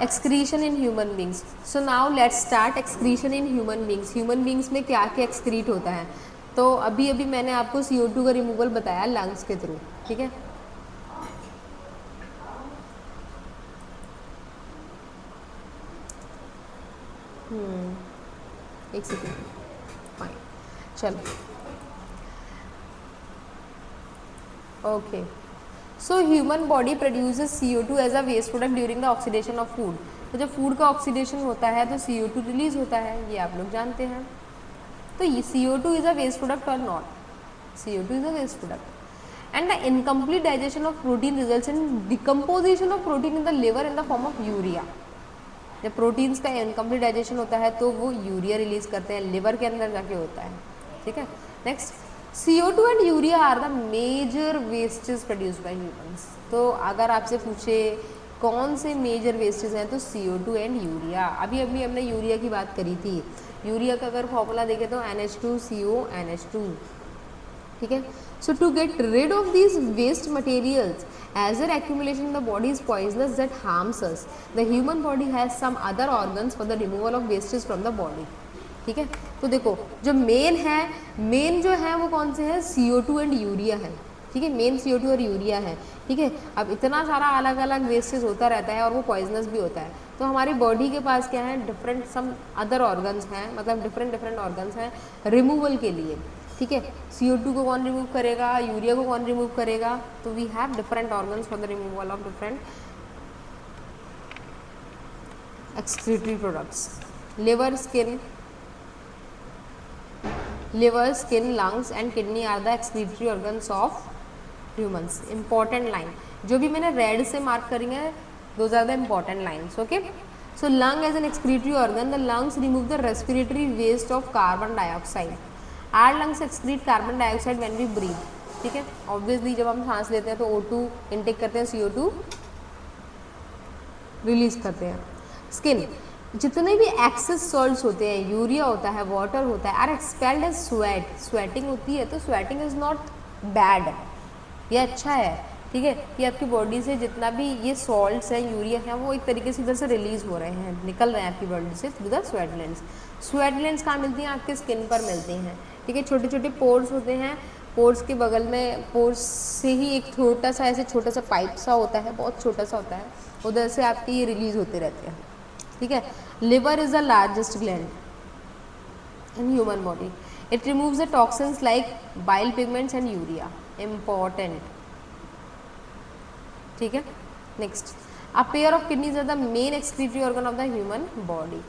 excretion in human beings. So now let's start excretion in human beings. Human beings में क्या क्या एक्सक्रीट होता है? तो अभी अभी मैंने आपको CO2 का रिमूवल बताया लंग्स के थ्रू। ठीक है, एक सेकेंड, फाइन, चलो okay. So human body produces CO2 as a waste product during the oxidation of food. तो जब फूड का ऑक्सीडेशन होता है तो CO2 रिलीज होता है, ये आप लोग जानते हैं। तो ये CO2 is a waste product और not? CO2 is a waste product. And the incomplete digestion of protein results in decomposition of protein in the liver in the form of urea. जब प्रोटीन्स का incomplete digestion होता है तो वो urea release करते हैं, liver के अंदर जाके होता है। ठीक है, next CO2 and urea are the major wastage produced by humans. तो अगर आपसे पूछे कौन से मेजर वेस्टेज हैं तो CO2 एंड यूरिया। अभी अभी हमने यूरिया की बात करी थी। यूरिया का अगर फॉर्मूला देखें तो NH2CO NH2। ठीक है, so to get rid of these waste materials as their accumulation in the body is poisonous that harms us, the human body has some other organs for the removal of wastes from the body. ठीक है, तो देखो जो main जो है वो कौन से हैं? CO2 एंड यूरिया है। ठीक है, मेन CO2 और यूरिया है। ठीक है, अब इतना सारा अलग अलग वेस्टेज होता रहता है और वो पॉइजनस भी होता है, तो हमारी बॉडी के पास क्या है? डिफरेंट सम अदर ऑर्गन्स हैं, मतलब डिफरेंट ऑर्गन्स हैं रिमूवल के लिए। ठीक है, CO2 को कौन रिमूव करेगा, यूरिया को कौन रिमूव करेगा? तो we have different organs for the removal of different excretory products. Liver, skin, lungs and kidney are the excretory organs of humans. Important line जो भी मैंने रेड से मार्क करी है, those are the important lines. Okay, so lung as an excretory organ, the lungs remove the respiratory waste of carbon dioxide. Are lungs excrete carbon dioxide when we breathe. ठीक है, obviously जब हम सांस लेते हैं तो O2 इनटेक करते हैं, CO2 रिलीज करते हैं। स्किन, जितने भी एक्सेस सॉल्ट्स होते हैं, यूरिया होता है, वाटर होता है, are expelled as sweat. Sweating होती है, तो स्वेटिंग इज नॉट बैड, ये अच्छा है। ठीक है, कि आपकी बॉडी से जितना भी ये सॉल्ट्स हैं, यूरिया है, वो एक तरीके से इधर से रिलीज हो रहे हैं, निकल रहे हैं आपकी बॉडी से through the sweat glands. Sweat glands कहाँ मिलती हैं? आपके स्किन पर मिलती हैं। ठीक है, छोटे छोटे पोर्स होते हैं, पोर्स के बगल में, पोर्स से ही एक छोटा सा ऐसे छोटा सा पाइप सा होता है, बहुत छोटा सा होता है, उधर से आपके ये रिलीज होते रहते हैं। ठीक है। Liver is the largest gland in human body, it removes the toxins like bile pigments and urea, important. ठीक है। Next, a pair of kidneys are the main excretory organ of the human body.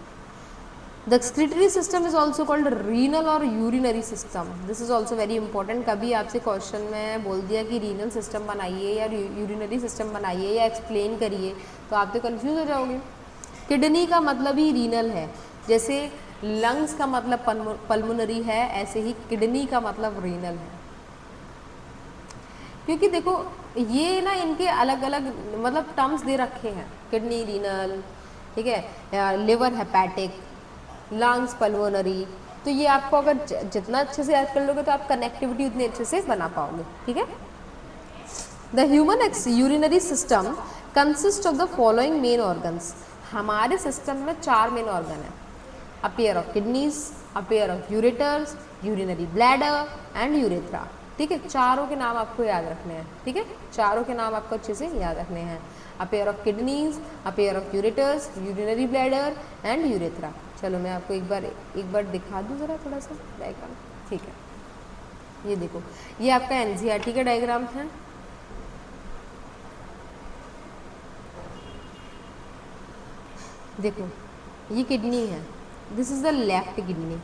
The excretory system is also called renal और urinary system, this is also very important. कभी आपसे question में बोल दिया कि renal system बनाइए या urinary system बनाइए या एक्सप्लेन करिए, तो आप तो कंफ्यूज हो जाओगे। किडनी का मतलब ही रीनल है, जैसे लंग्स का मतलब पल्मोनरी है, ऐसे ही किडनी का मतलब रीनल है। क्योंकि देखो ये ना इनके अलग अलग मतलब टर्म्स दे रखे हैं, किडनी रीनल, ठीक है, लिवर हेपेटिक, लंग्स पल्मोनरी, तो ये आपको अगर जितना अच्छे से याद कर लोगे तो आप कनेक्टिविटी उतनी अच्छे से बना पाओगे। ठीक है। The human urinary system consist of the following main organs, हमारे सिस्टम में 4 मेन ऑर्गन है, अ pair of kidneys, a pair of ureters, urinary bladder and urethra. ठीक है, चारों के नाम आपको याद रखने हैं। ठीक है, चारों के नाम आपको अच्छे से याद रखने हैं, अ pair of kidneys, a pair of ureters, urinary bladder and urethra. चलो मैं आपको एक बार दिखा दूँ ज़रा थोड़ा सा डायग्राम। ठीक है, ये देखो, ये आपका एनसीईआरटी का डायग्राम है। देखो ये किडनी है, this is the left kidney.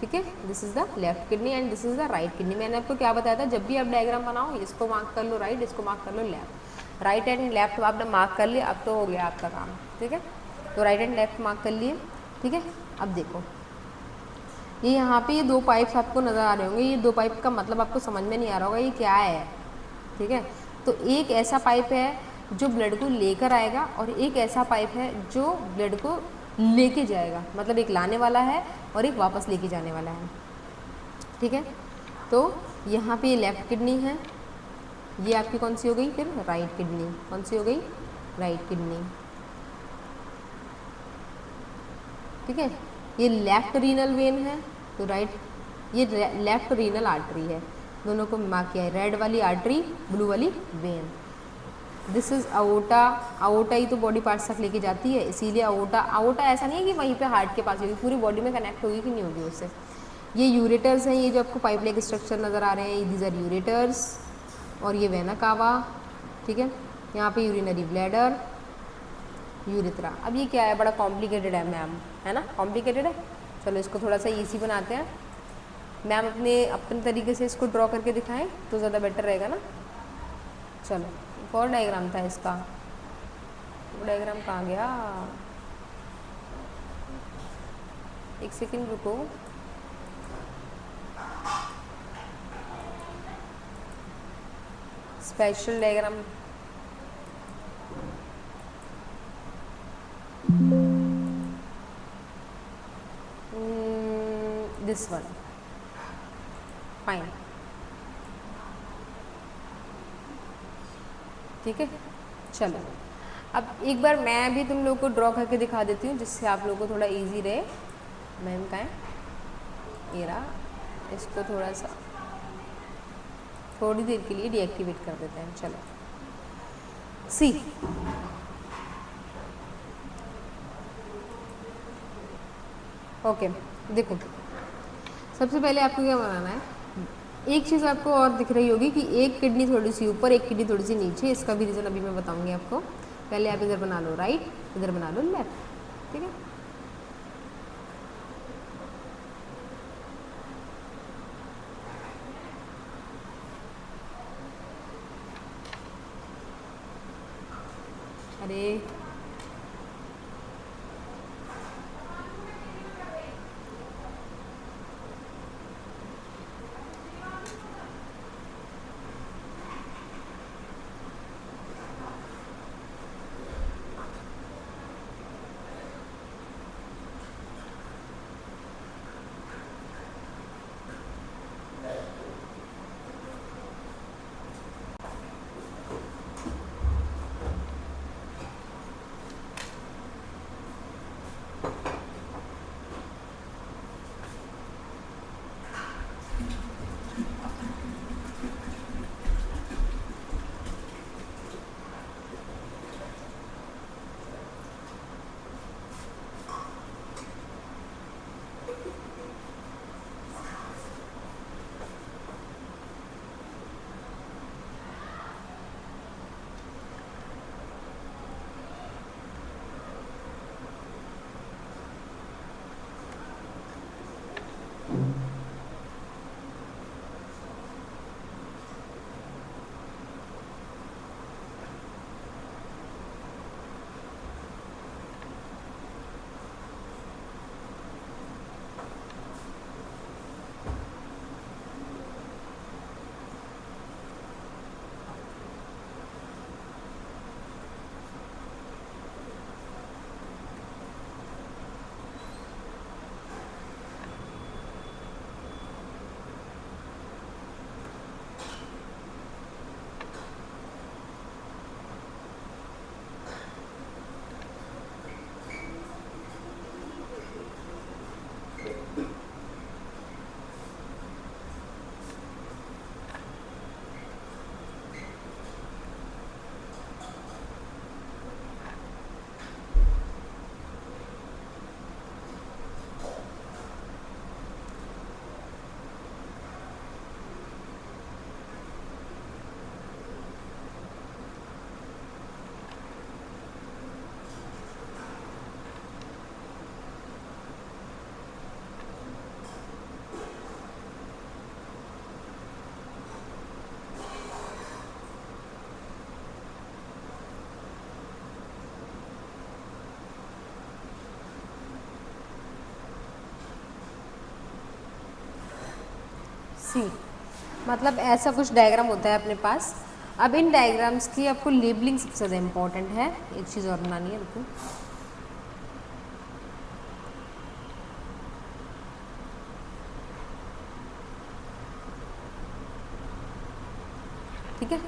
ठीक है, this is the left kidney and this is the right kidney. मैंने आपको क्या बताया था, जब भी आप डायग्राम बनाओ इसको मार्क कर लो राइट, इसको मार्क कर लो लेफ्ट। राइट एंड लेफ्ट आपने मार्क कर लिया, अब तो हो गया आपका काम। ठीक है, तो राइट एंड लेफ्ट मार्क कर लिए। ठीक है, अब देखो ये यहाँ पे ये 2 पाइप्स आपको नज़र आ रहे होंगे, ये 2 पाइप का मतलब आपको समझ में नहीं आ रहा होगा ये क्या है। ठीक है, तो एक ऐसा पाइप है जो ब्लड को लेकर आएगा और एक ऐसा पाइप है जो ब्लड को लेके जाएगा, मतलब एक लाने वाला है और एक वापस लेके जाने वाला है। ठीक है, तो यहाँ पे ये लेफ्ट किडनी है, ये आपकी कौन सी हो गई फिर राइट किडनी, कौन सी हो गई राइट किडनी। ठीक है, ये लेफ्ट रीनल वेन है, तो राइट, ये लेफ्ट रीनल आर्टरी है, दोनों को मार्क किया है, रेड वाली आर्टरी ब्लू वाली वेन। दिस इज अओटा, अओटा ही तो बॉडी पार्ट्स तक लेके जाती है, इसीलिए अओटा, अओटा ऐसा नहीं है कि वहीं पे हार्ट के पास होगी, पूरी बॉडी में कनेक्ट होगी कि नहीं होगी उससे। ये यूरेटर्स हैं, ये जो आपको पाइप लाइक स्ट्रक्चर नज़र आ रहे हैं, दीज आर यूरेटर्स, और ये वेना कावा। ठीक है, यहाँ पे यूरिनरी ब्लैडर, यूरेथ्रा। अब ये क्या है, बड़ा कॉम्प्लिकेटेड है मैम, है ना, कॉम्प्लिकेटेड है। चलो इसको थोड़ा सा ईजी बनाते हैं, मैम अपने तरीके से इसको ड्रॉ करके दिखाएं तो ज़्यादा बेटर रहेगा ना। चलो एक और डायग्राम था इसका, वो डायग्राम कहाँ गया, एक सेकंड रुको। Special diagram, this one, fine. ठीक है, चलो अब एक बार मैं भी तुम लोग को ड्रॉ करके दिखा देती हूँ जिससे आप लोगों को थोड़ा इजी रहे। मैम का है ये रहा, इसको थोड़ा सा थोड़ी देर के लिए डीएक्टिवेट कर देते हैं। चलो सी, ओके, देखो सबसे पहले आपको क्या बनाना है, एक चीज़ आपको और दिख रही होगी कि एक किडनी थोड़ी सी ऊपर, एक किडनी थोड़ी सी नीचे, इसका भी रीज़न अभी मैं बताऊंगी आपको। पहले आप इधर बना लो राइट, इधर बना लो लेफ्ट। ठीक है, अरे सी, मतलब ऐसा कुछ डायग्राम होता है अपने पास। अब इन डायग्राम्स की आपको लेबलिंग सबसे ज़्यादा इम्पॉर्टेंट है, एक चीज़ और बनानी है आपको। ठीक है,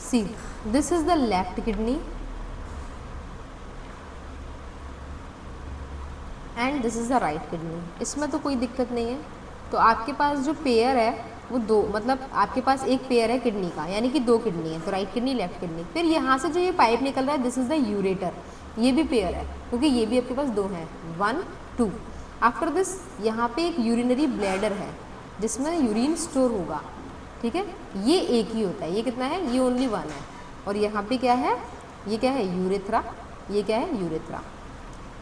see this is the left kidney and this is the right kidney. इसमें तो कोई दिक्कत नहीं है। तो आपके पास जो पेयर है वो दो, मतलब आपके पास एक पेयर है किडनी का, यानी कि दो किडनी है, तो राइट किडनी लेफ्ट किडनी। फिर यहाँ से जो ये पाइप निकल रहा है दिस इज़ द यूरेटर, ये भी पेयर है क्योंकि ये भी आपके पास दो हैं, 1 2। आफ्टर दिस यहाँ पे एक यूरिनरी ब्लैडर है जिसमें यूरिन स्टोर होगा। ठीक है, ये एक ही होता है, ये कितना है, ये ओनली 1 है। और यहाँ पे क्या है, ये क्या है, यूरेथ्रा, ये क्या है, यूरेथ्रा।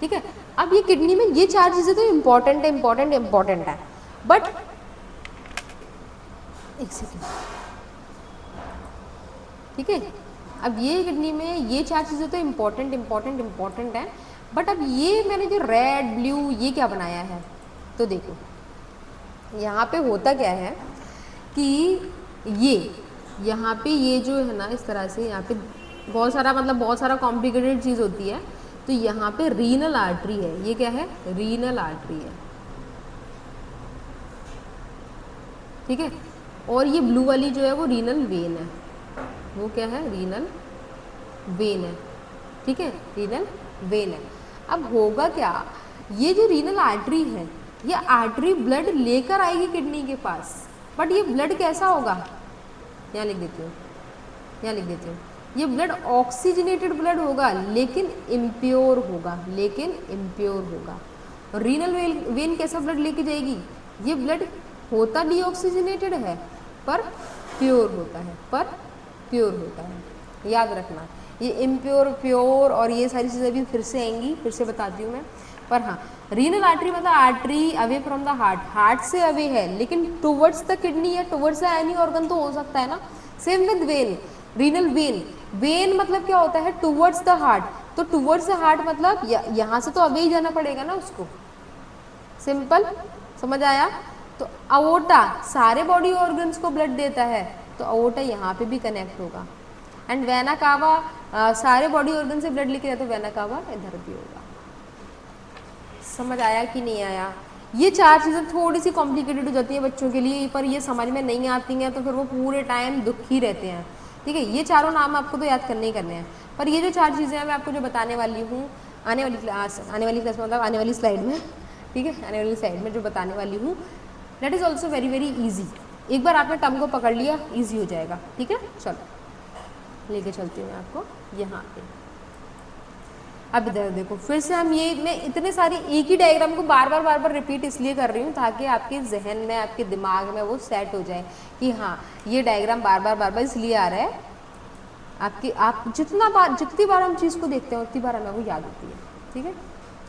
ठीक है, अब ये किडनी में ये चार चीज़ें तो इम्पॉर्टेंट है, इम्पॉर्टेंट इम्पॉर्टेंट है, बट एक सेकेंड। ठीक है, अब ये किडनी में ये चार चीज़ें तो इम्पॉर्टेंट इम्पॉर्टेंट इम्पॉर्टेंट है, बट अब ये मैंने जो रेड ब्लू ये क्या बनाया है, तो देखो यहाँ पे होता क्या है कि ये यहाँ पे ये जो है ना, इस तरह से यहाँ पे बहुत सारा, मतलब बहुत सारा कॉम्प्लिकेटेड चीज़ होती है। तो यहाँ पे रीनल आर्टरी है, ये क्या है, रीनल आर्टरी है। ठीक है, और ये ब्लू वाली जो है वो रीनल वेन है, वो क्या है, रीनल वेन है। ठीक है, रीनल वेन है। अब होगा क्या, ये जो रीनल आर्टरी है, ये आर्टरी ब्लड लेकर आएगी किडनी के पास, बट ये ब्लड कैसा होगा, यहाँ लिख देती हूँ, यहाँ लिख देती हूँ, ये ब्लड ऑक्सीजनेटेड ब्लड होगा लेकिन इम्प्योर होगा, लेकिन इम्प्योर होगा। और रीनल वेन कैसा ब्लड लेके जाएगी, ये ब्लड होता डीऑक्सीजनेटेड है पर प्योर होता है, पर प्योर होता है, याद रखना। ये इम्प्योर प्योर और ये सारी चीज़ें भी फिर से आएंगी, फिर से बताती हूँ मैं। पर हाँ, रीनल आर्टरी मतलब artery away from the heart, heart से अवे है लेकिन टुवर्ड्स द किडनी या टुवर्ड्स द एनी ऑर्गन तो हो सकता है ना। Same with when, renal vein, when मतलब क्या होता है, टुवर्ड्स द हार्ट, तो टुवर्ड्स द हार्ट मतलब यहाँ से तो अवे ही जाना पड़ेगा ना उसको, सिंपल, समझ आया। तो अओर्टा सारे बॉडी ऑर्गन्स को ब्लड देता है, तो अओर्टा यहाँ पे भी कनेक्ट होगा। एंड वेना कावा सारे बॉडी ऑर्गन से ब्लड लेके जाते, वेना कावा इधर भी होगा। समझ आया कि नहीं आया। ये चार चीज़ें थोड़ी सी कॉम्प्लिकेटेड हो जाती हैं बच्चों के लिए, पर ये समझ में नहीं आती हैं तो फिर वो पूरे टाइम दुखी रहते हैं। ठीक है, ये चारों नाम आपको तो याद करने ही करने हैं, पर ये जो चार चीज़ें हैं मैं आपको जो बताने वाली हूँ आने वाली क्लास मतलब आने वाली स्लाइड में, ठीक है, आने वाली स्लाइड में जो बताने वाली हूँ that is also very very easy. एक बार आपने टर्म को पकड़ लिया ईजी हो जाएगा। ठीक है, चलो लेके चलती हूँ मैं आपको यहाँ पे। अब इधर देखो, फिर से हम ये, मैं इतने सारी एक ही डायग्राम को बार बार रिपीट इसलिए कर रही हूँ ताकि आपके जहन में, आपके दिमाग में वो सेट हो जाए कि हाँ ये डायग्राम बार बार इसलिए आ रहा है। आप जितनी बार हम चीज़ को देखते हैं उतनी बार हमें वो याद होती है। ठीक है,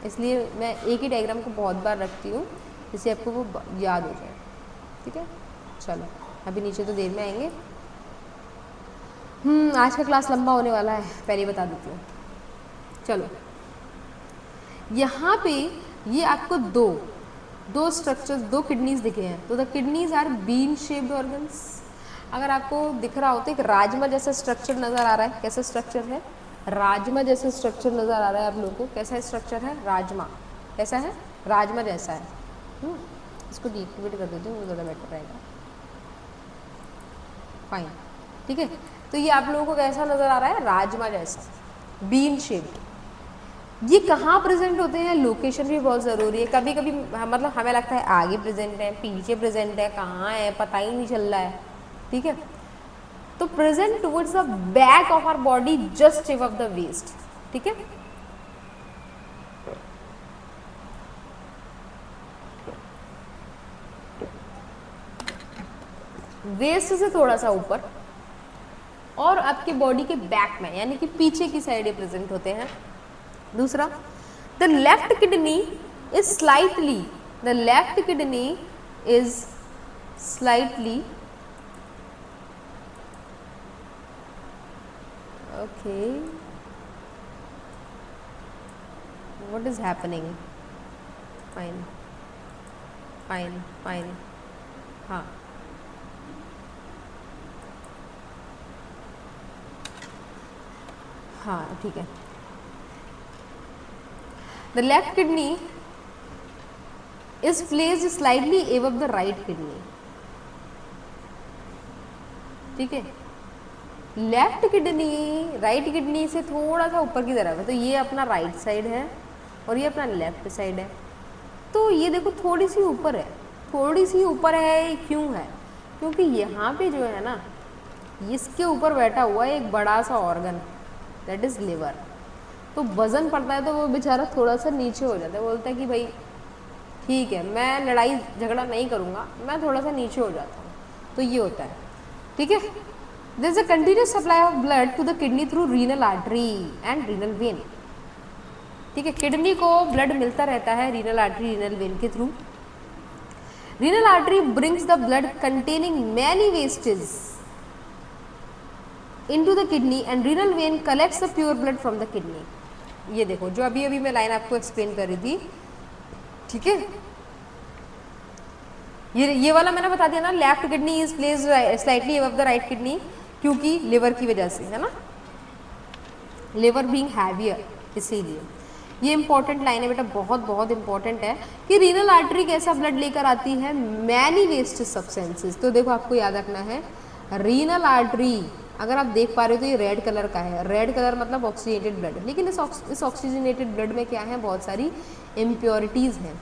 इसलिए मैं एक ही डायग्राम को बहुत बार रखती हूँ जिससे आपको वो याद हो जाए। ठीक है, चलो अभी नीचे तो देर में आएंगे। आज का क्लास लंबा होने वाला है, पहले बता देती हूँ। चलो यहाँ पे ये आपको दो स्ट्रक्चर्स, दो किडनीज दिखे हैं, तो the kidneys are bean shaped organs. अगर आपको दिख रहा हो तो एक राजमा जैसा स्ट्रक्चर नज़र आ रहा है, कैसा स्ट्रक्चर है, राजमा जैसा स्ट्रक्चर नज़र आ रहा है आप लोगों को, कैसा स्ट्रक्चर है, राजमा, कैसा है, राजमा जैसा है। इसको डीएक्टिवेट कर देती हूँ, वो ज़्यादा बेटर रहेगा। फाइन, ठीक है, तो ये आप लोगों को कैसा नज़र आ रहा है, राजमा जैसा, बीन शेप्ड। ये कहाँ प्रेजेंट होते हैं, लोकेशन भी बहुत ज़रूरी है। कभी कभी मतलब हमें लगता है आगे प्रेजेंट है, पीछे प्रेजेंट है, कहाँ है पता ही नहीं चल रहा है। ठीक है, तो present towards the back of our body just above the waist. ठीक है, वेस्ट से थोड़ा सा ऊपर और आपके बॉडी के बैक में यानी कि पीछे की साइड प्रेजेंट होते हैं। दूसरा, the left kidney is slightly, the left kidney is slightly, okay, what is happening, fine, fine fine, हाँ हाँ ठीक है। The left kidney is placed slightly above the right kidney, ठीक है। लेफ्ट किडनी राइट किडनी से थोड़ा सा ऊपर की तरफ है, तो ये अपना राइट साइड है और ये अपना लेफ्ट साइड है। तो ये देखो थोड़ी सी ऊपर है, थोड़ी सी ऊपर है, क्यों है? क्योंकि यहाँ पे जो है ना, इसके ऊपर बैठा हुआ है एक बड़ा सा ऑर्गन, दैट इज लिवर। तो वजन पड़ता है तो वो बेचारा थोड़ा सा नीचे हो जाता है, बोलता है कि भाई ठीक है मैं लड़ाई झगड़ा नहीं करूँगा, मैं थोड़ा सा नीचे हो जाता हूँ। तो ये होता है, ठीक है। There is a continuous supply of blood to the kidney through renal artery and renal vein, ठीक है। किडनी को ब्लड मिलता रहता है रीनल आर्टरी रीनल वेन के through. Renal artery brings the blood containing many wastage into the kidney and renal vein collects the pure blood from the kidney. ये देखो जो अभी अभी मैं लाइन आपको एक्सप्लेन कर रही थी, ठीक है। ये वाला मैंने बता दिया ना, left kidney is placed slightly above the right kidney, क्योंकि लिवर की वजह से, है ना, लिवर बीइंग हैवियर, इसीलिए। ये इंपॉर्टेंट लाइन है बेटा, बहुत बहुत इंपॉर्टेंट है कि रीनल आर्टरी कैसा ब्लड लेकर आती है, मैनी वेस्ट सब्सटेंसेस। तो देखो आपको याद रखना है, रीनल आर्टरी अगर आप देख पा रहे हो तो ये रेड कलर का है, रेड कलर मतलब ऑक्सीजनेटेड ब्लड, लेकिन इस ऑक्सीजनेटेड ब्लड में क्या है, बहुत सारी इम्प्योरिटीज हैं।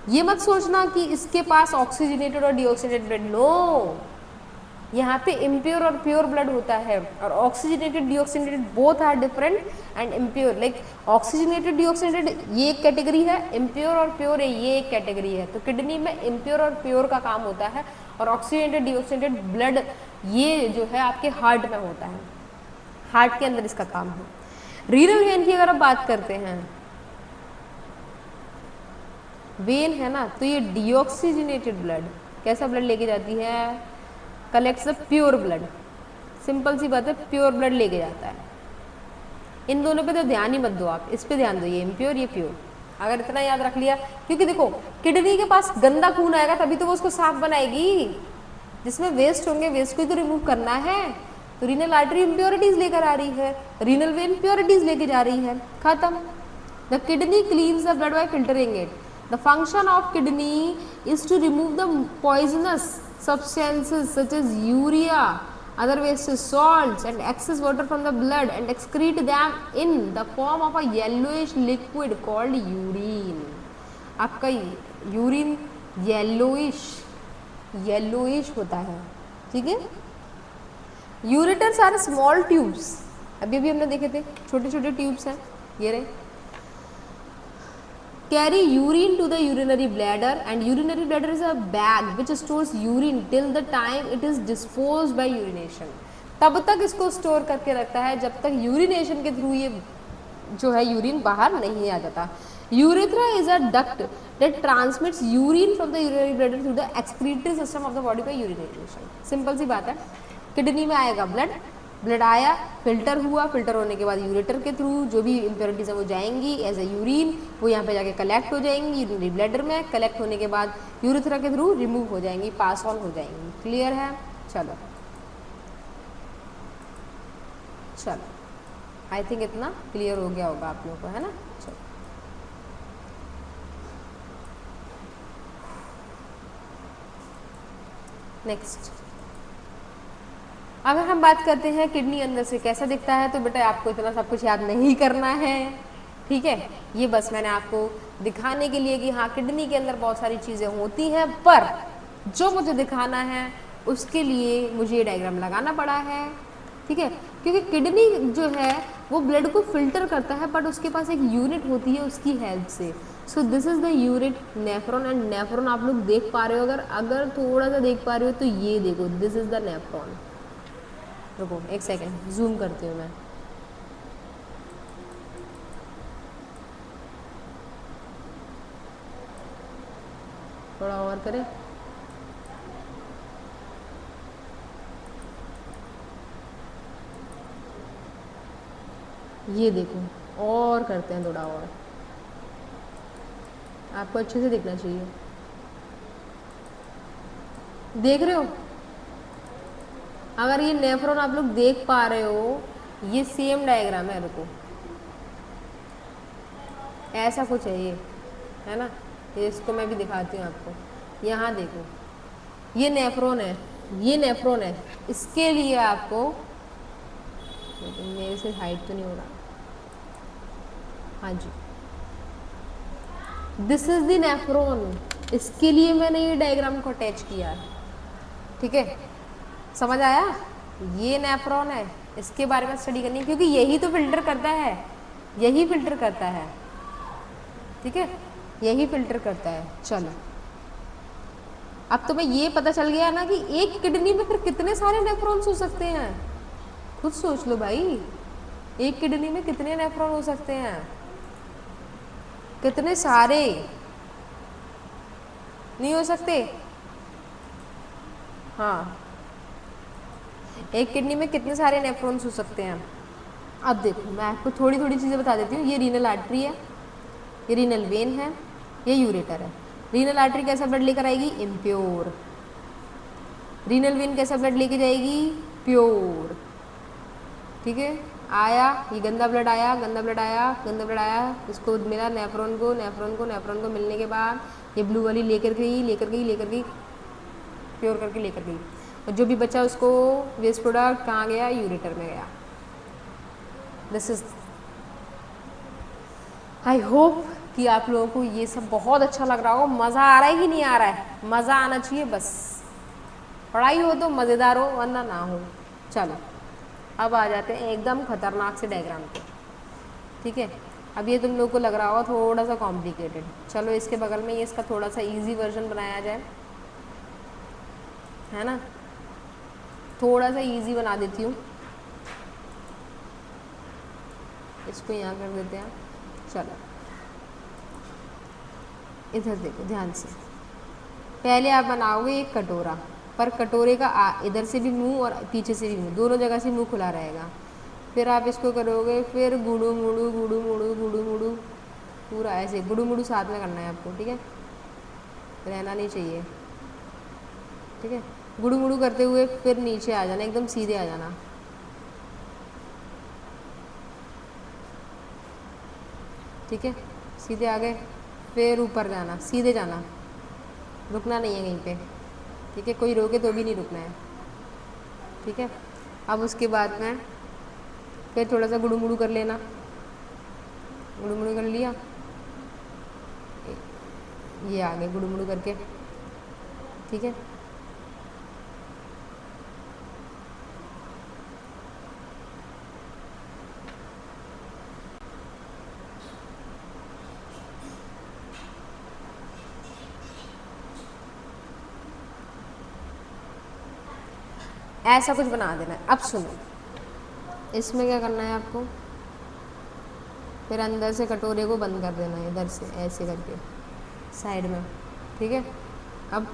ये मत सोचना कि इसके पास ऑक्सीजनेटेड और डीऑक्सीजनेटेड ब्लड, नो, यहाँ पे इम्प्योर और प्योर ब्लड होता है, और oxygenated deoxygenated both are different and impure. Like oxygenated deoxygenated ये एक कैटेगरी है, इम्प्योर और प्योर है ये एक कैटेगरी है। तो किडनी में इम्प्योर और प्योर का काम होता है, और ऑक्सीजनेटेड डीऑक्सीजनेटेड ब्लड ये जो है आपके हार्ट में होता है, हार्ट के अंदर इसका काम है। रीनल वेन की अगर आप बात करते हैं, वेन है ना, तो ये डीऑक्सीजनेटेड ब्लड, कैसा ब्लड लेके जाती है, collects the pure blood, simple सी बात है, प्योर ब्लड लेके जाता है। इन दोनों पे तो ध्यान ही मत दो आप, इस पे ध्यान दो, ये इम्प्योर ये प्योर, अगर इतना याद रख लिया। क्योंकि देखो किडनी के पास गंदा खून आएगा तभी तो वो उसको साफ बनाएगी, जिसमें वेस्ट होंगे वेस्ट को ही तो रिमूव करना है। तो रीनल आर्टरी इम्प्योरिटीज लेकर आ रही है, रीनल वेन प्योरिटीज लेके जा रही है, खत्म। The kidney cleans the blood bye filtering it. The function of kidney is to remove the poisonous substances such as urea, other wastes, salts and excess water from the blood and excrete them in the form of a yellowish liquid called urine. आपका urine yellowish होता है, ठीक है। Ureters are small tubes, अभी अभी हमने देखे थे छोटे छोटे ट्यूब्स हैं, ये रहे, carry urine to the urinary bladder, and urinary bladder is a bag which stores urine till the time it is disposed by urination. तब तक इसको स्टोर करके रखता है जब तक यूरिनेशन के थ्रू ये जो है यूरिन बाहर नहीं आ जाता। Urethra is a duct that transmits urine from the urinary bladder through the excretory system of the body by urination. Simple सी बात है, किडनी में आएगा ब्लड आया, फिल्टर हुआ, फिल्टर होने के बाद यूरेटर के थ्रू जो भी इम्प्योरिटीज है वो जाएंगी एज ए यूरिन, वो यहाँ पे जाके कलेक्ट हो जाएंगी यूरिनरी ब्लैडर में, कलेक्ट होने के बाद यूरेथ्रा के थ्रू रिमूव हो जाएंगी, पास ऑन हो जाएंगी। क्लियर है? चलो आई थिंक इतना क्लियर हो गया होगा आप लोगों को, है ना। चलो नेक्स्ट, अगर हम बात करते हैं किडनी अंदर से कैसा दिखता है, तो बेटा आपको इतना सब कुछ याद नहीं करना है, ठीक है। ये बस मैंने आपको दिखाने के लिए कि हाँ किडनी के अंदर बहुत सारी चीज़ें होती हैं, पर जो मुझे दिखाना है उसके लिए मुझे ये डायग्राम लगाना पड़ा है, ठीक है। क्योंकि किडनी जो है वो ब्लड को फिल्टर करता है, बट उसके पास एक यूनिट होती है उसकी हेल्प से। So this is the unit nephron, and nephron आप लोग देख पा रहे हो, अगर थोड़ा सा देख पा रहे हो तो ये देखो, दिस इज द नेफ्रॉन। रुको एक सेकेंड, जूम करती हूँ मैं। थोड़ा और करें, ये देखो, और करते हैं थोड़ा और, आपको अच्छे से दिखना चाहिए। देख रहे हो, अगर ये नेफ्रॉन आप लोग देख पा रहे हो, ये सेम डायग्राम है, रुको, ऐसा कुछ है ये, है ना, ये इसको मैं भी दिखाती हूँ आपको। यहाँ देखो, ये नेफ्रॉन है, ये नेफ्रॉन है, इसके लिए आपको, मेरे से हाइट तो नहीं हो रहा, हाँ जी, दिस इज द नेफ्रॉन, इसके लिए मैंने ये डायग्राम को अटैच किया है, ठीक है, समझ आया, ये नेफ्रॉन है, इसके बारे में स्टडी करनी है, क्योंकि यही तो फिल्टर करता है, यही फिल्टर करता है, ठीक है, यही फिल्टर करता है। चलो, अब तुम्हें ये पता चल गया ना कि एक किडनी में फिर कितने सारे नेफ्रॉन्स हो सकते हैं, खुद सोच लो भाई, एक किडनी में कितने नेफ्रॉन हो सकते हैं, कितने सारे, नहीं हो सकते, हाँ, एक किडनी में कितने सारे नेफ्रॉन्स हो सकते हैं। अब देखो, मैं आपको थोड़ी थोड़ी चीज़ें बता देती हूँ। ये रीनल आर्टरी है, ये रीनल वेन है, ये यूरेटर है। रीनल आर्टरी कैसा ब्लड लेकर आएगी, इम्प्योर। रीनल वेन कैसा ब्लड लेके जाएगी, प्योर, ठीक है, आया, ये गंदा ब्लड आया, गंदा ब्लड आया, गंदा ब्लड आया, इसको मिला नेफ्रॉन को, नेफ्रॉन को, नेफ्रॉन को मिलने के बाद ये ब्लू वाली लेकर गई, लेकर गई, लेकर गई, प्योर करके लेकर गई, और जो भी बचा उसको वेस्ट प्रोडक्ट कहाँ गया, यूरेटर में गया। दिस इज, आई होप कि आप लोगों को ये सब बहुत अच्छा लग रहा हो। मज़ा आ रहा है कि नहीं आ रहा है, मज़ा आना चाहिए बस, पढ़ाई हो तो मज़ेदार हो, वरना ना हो। चलो, अब आ जाते हैं एकदम खतरनाक से डायग्राम पे, ठीक है। अब ये तुम लोग को लग रहा होगा थोड़ा सा कॉम्प्लिकेटेड, चलो इसके बगल में ये इसका थोड़ा सा इजी वर्जन बनाया जाए, है ना, थोड़ा सा इजी बना देती हूँ, इसको यहाँ कर देते हैं। चलो, इधर देखो ध्यान से, पहले आप बनाओगे एक कटोरा, पर कटोरे का इधर से भी मुंह और पीछे से भी मुंह, दोनों जगह से मुंह खुला रहेगा। फिर आप इसको करोगे, फिर गुड़ू मुड़ू गुड़ू मुड़ू गुड़ू मुड़ू, पूरा ऐसे गुड़ू मुड़ू साथ में करना है आपको, ठीक है, रहना नहीं चाहिए, ठीक है। गुड़ू मुड़ू करते हुए फिर नीचे आ जाना, एकदम सीधे आ जाना, ठीक है, सीधे आ गए, फिर ऊपर जाना, सीधे जाना, रुकना नहीं है कहीं पे, ठीक है, कोई रोके तो भी नहीं रुकना है, ठीक है। अब उसके बाद में फिर थोड़ा सा गुड़ू मुड़ू कर लेना, गुड़ू मुड़ू कर लिया, ये आ गए गुड़ू मुड़ू करके, ठीक है। ऐसा कुछ बना देना है। अब सुनो, इसमें क्या करना है आपको, फिर अंदर से कटोरे को बंद कर देना है, इधर से ऐसे करके साइड में, ठीक है। अब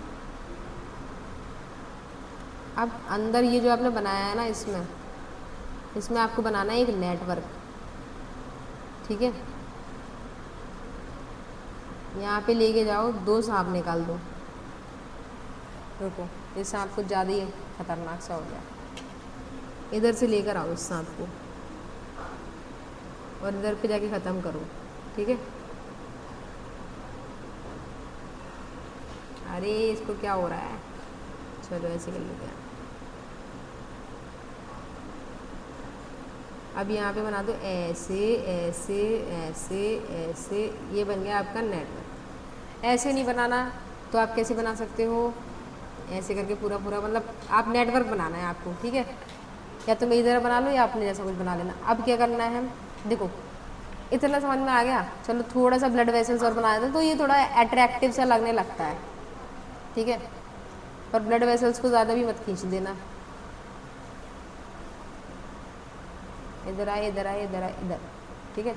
अंदर ये जो आपने बनाया है ना, इसमें आपको बनाना है एक नेटवर्क, ठीक है। यहाँ पे लेके जाओ, 2 सांप निकाल दो, रुको, ये सांप कुछ ज़्यादा ही खतरनाक सा हो गया, इधर से लेकर आओ इस सांप को, और इधर पे जाके ख़त्म करो, ठीक है। अरे इसको क्या हो रहा है, चलो ऐसे कर लेते हैं। अब यहाँ पे बना दो ऐसे ऐसे ऐसे ऐसे, ये बन गया आपका नेटवर्क। ऐसे नहीं बनाना तो आप कैसे बना सकते हो, ऐसे करके पूरा पूरा, मतलब आप नेटवर्क बनाना है आपको, ठीक है। या तो मैं इधर बना लो या अपने जैसा कुछ बना लेना। अब क्या करना है, देखो इतना समझ में आ गया। चलो थोड़ा सा ब्लड वेसल्स और बना देते हैं तो ये थोड़ा अट्रैक्टिव सा लगने लगता है, ठीक है। पर ब्लड वेसल्स को ज़्यादा भी मत खींच देना, इधर आए इधर आए इधर आए इधर, ठीक है।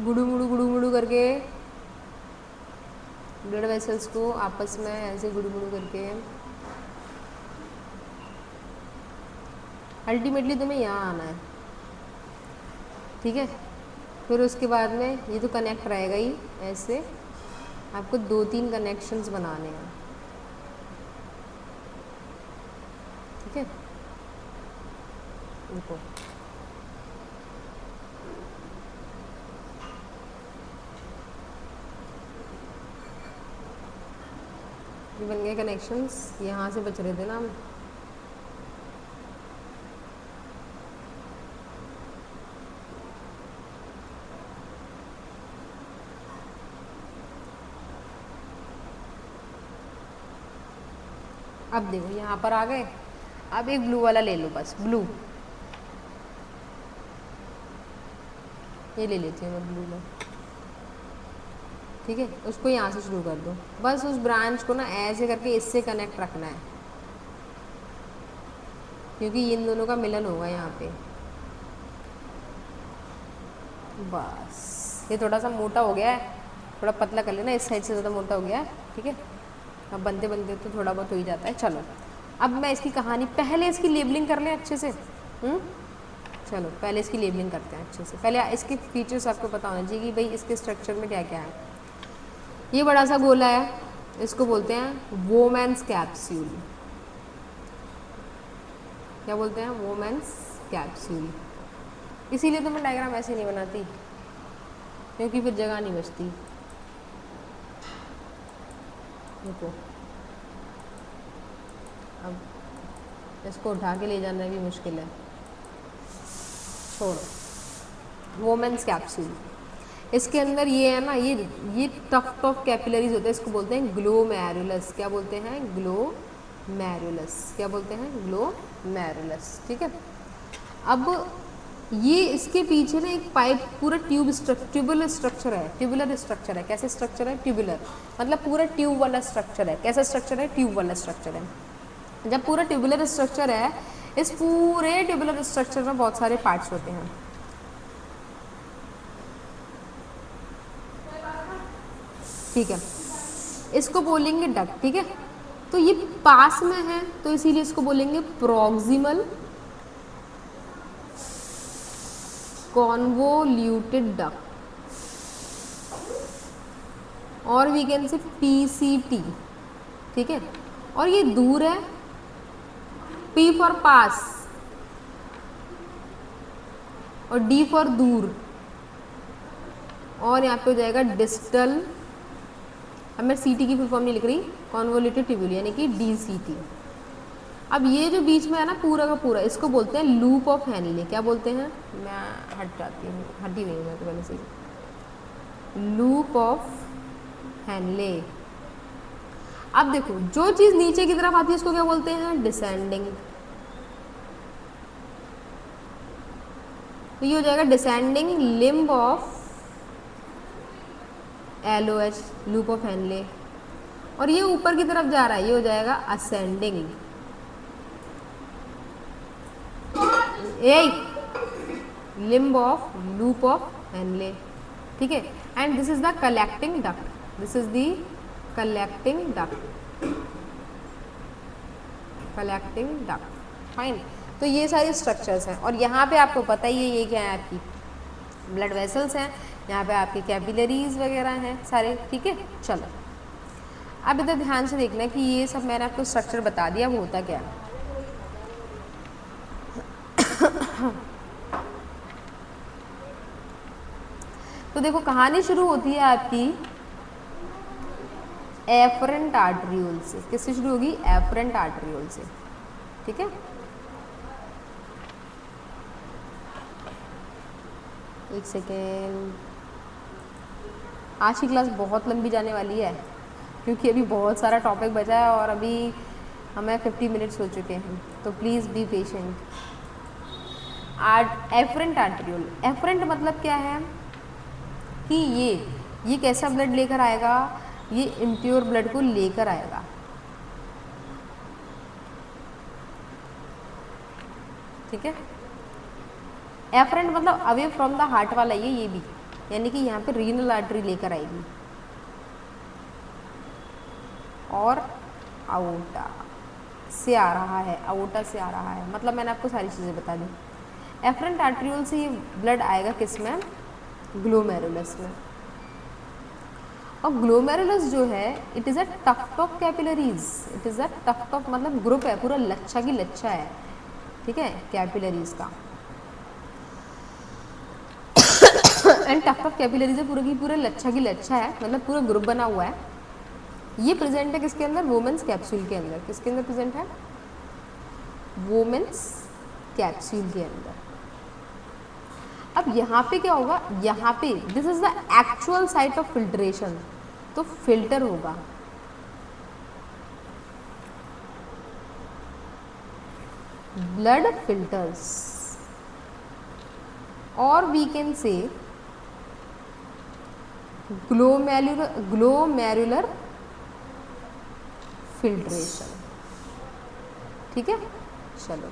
गुड़ू मुड़ू करके ब्लड वेसल्स को आपस में ऐसे गुड़ू मुड़ू करके, अल्टीमेटली तुम्हें यहाँ आना है, ठीक है। फिर उसके बाद में ये तो कनेक्ट रहेगा ही, ऐसे आपको 2-3 कनेक्शंस बनाने हैं, ठीक है, देखो ये बन गए कनेक्शंस, यहाँ से बच रहे थे ना हम। अब देखो यहाँ पर आ गए, अब एक ब्लू वाला ले लो, बस ब्लू, ये ले लेती हूँ मैं ब्लू में, ठीक है। उसको यहाँ से शुरू कर दो, बस उस ब्रांच को ना ऐसे करके इससे कनेक्ट रखना है, क्योंकि इन दोनों का मिलन होगा यहाँ पे। बस ये थोड़ा सा मोटा हो गया है, थोड़ा पतला कर लेना, इस साइड से ज़्यादा मोटा हो गया है, ठीक है। अब बनते बनते तो थोड़ा बहुत हो ही जाता है। चलो अब मैं इसकी कहानी, पहले इसकी लेबलिंग कर लें अच्छे से। चलो पहले इसकी लेबलिंग करते हैं अच्छे से। पहले इसके फीचर्स आपको पता होना चाहिए कि भाई इसके स्ट्रक्चर में क्या क्या है। ये बड़ा सा गोला है, इसको बोलते हैं वोमेंस कैप्सूल। क्या बोलते हैं? Bowman's capsule. इसीलिए तो मैं डायग्राम ऐसे नहीं बनाती, क्योंकि फिर जगह नहीं बचती। देखो अब इसको उठा के ले जाना भी मुश्किल है, छोड़ो। वोमेंस कैप्सूल, इसके अंदर ये है ना, ये टफ्ट ऑफ कैपिलरीज होते हैं, इसको बोलते हैं ग्लोमेरुलस। क्या बोलते हैं? ग्लोमेरुलस। क्या बोलते हैं? ग्लोमेरुलस, ठीक है। अब ये इसके पीछे ना एक पाइप, पूरा ट्यूबुलर स्ट्रक्चर है। ट्यूबुलर स्ट्रक्चर है, कैसे स्ट्रक्चर है? ट्यूबुलर मतलब पूरा ट्यूब वाला स्ट्रक्चर है। कैसा स्ट्रक्चर है? ट्यूब वाला स्ट्रक्चर है। जब पूरा ट्यूबुलर स्ट्रक्चर है, इस पूरे ट्यूबुलर स्ट्रक्चर में बहुत सारे पार्ट्स होते हैं, ठीक है। इसको बोलेंगे डक्ट, ठीक है। तो ये पास में है तो इसीलिए इसको बोलेंगे प्रॉक्सिमल कॉन्वोल्यूटेड डक्ट, और वी कैन से PCT, ठीक है। और ये दूर है, P फॉर पास और D फॉर दूर, और यहाँ पे हो जाएगा डिस्टल। अब मैं CT की फुल फॉर्म नहीं लिख रही, कॉन्वोल्यूटेड ट्यूब्यूल यानी कि DCT। अब ये जो बीच में है ना पूरा का पूरा, इसको बोलते हैं लूप ऑफ हेनले। क्या बोलते हैं? मैं हट जाती हूँ, हटी हुई हूँ मैं तो पहले से ही। Loop of Henley. अब देखो जो चीज़ नीचे की तरफ आती है इसको क्या बोलते हैं? डिसेंडिंग। तो ये हो जाएगा descending limb of LOH, loop of Henley. और ये ऊपर की तरफ जा रहा है, ये हो जाएगा ascending, limb of loop of Henley, ठीक है। And this is the collecting duct, this is the collecting duct, collecting duct, fine. तो ये सारे स्ट्रक्चर्स हैं, और यहाँ पे आपको पता ही है ये क्या है, आपकी ब्लड वेसल्स हैं, यहाँ पे आपके कैपिलरीज वगैरह हैं सारे, ठीक है। चलो अब इधर ध्यान से देखना कि ये सब मैंने आपको स्ट्रक्चर बता दिया, वो होता क्या है। तो देखो कहानी शुरू होती है आपकी एफरेंट आर्टरियोल से। किससे शुरू होगी? एफरेंट आर्टरियोल से, ठीक है। एक सेकेंड, आज की क्लास बहुत लंबी जाने वाली है, क्योंकि अभी बहुत सारा टॉपिक बचा है और अभी हमें 50 मिनट्स हो चुके हैं, तो please be patient. Efferent arteriole, efferent मतलब क्या है कि ये कैसा ब्लड लेकर आएगा? ये इम्प्योर ब्लड को लेकर आएगा, ठीक है। एफरेंट मतलब अवे फ्रॉम द हार्ट वाला ये भी, यानी कि यहाँ पे रीनल आर्टरी लेकर आएगी, और आउटा से आ रहा है, आउटा से आ रहा है, मतलब मैंने आपको सारी चीज़ें बता दी। एफरेंट आर्टरियोल से ये ब्लड आएगा किस में? ग्लोमेरुलस में। और ग्लोमेरुलस जो है it is a tuft of capillaries, it is a tuft of मतलब ग्रुप है, पूरा लच्छा की लच्छा है, ठीक है, कैपिलरीज का। एंड टफ्ट ऑफ कैपिलरीज है पूरा की पूरा लच्छा की लच्छा है, मतलब पूरा ग्रुप बना हुआ है। ये प्रेजेंट है किसके अंदर, वुमेन्स कैप्सूल के अंदर। किसके अंदर प्रेजेंट है, वुमेन्स कैप्सूल के अंदर। अब यहाँ पे क्या होगा, यहाँ पे this is the actual site of filtration, तो फिल्टर होगा, ब्लड फिल्टर्स, और we can say glomerular filtration, ठीक है। चलो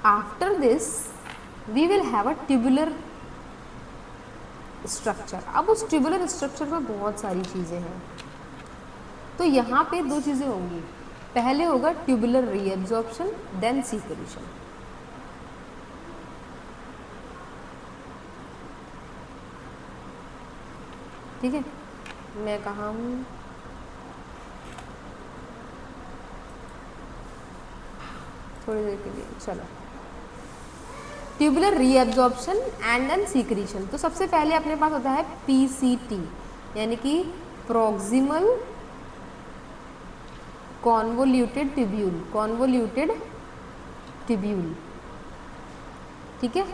after this we will have a tubular structure. अब उस ट्यूबुलर स्ट्रक्चर में बहुत सारी चीज़ें हैं, तो यहाँ पे दो चीज़ें होंगी, पहले होगा ट्यूबुलर रीएब्जॉर्प्शन देन सीक्रेशन। ठीक है, मैं कहाँ हूँ, थोड़ी देर के लिए, चलो tubular reabsorption and then secretion. तो सबसे पहले अपने पास होता है पीसीटी, यानी कि proximal convoluted tubule, convoluted tubule, ठीक है।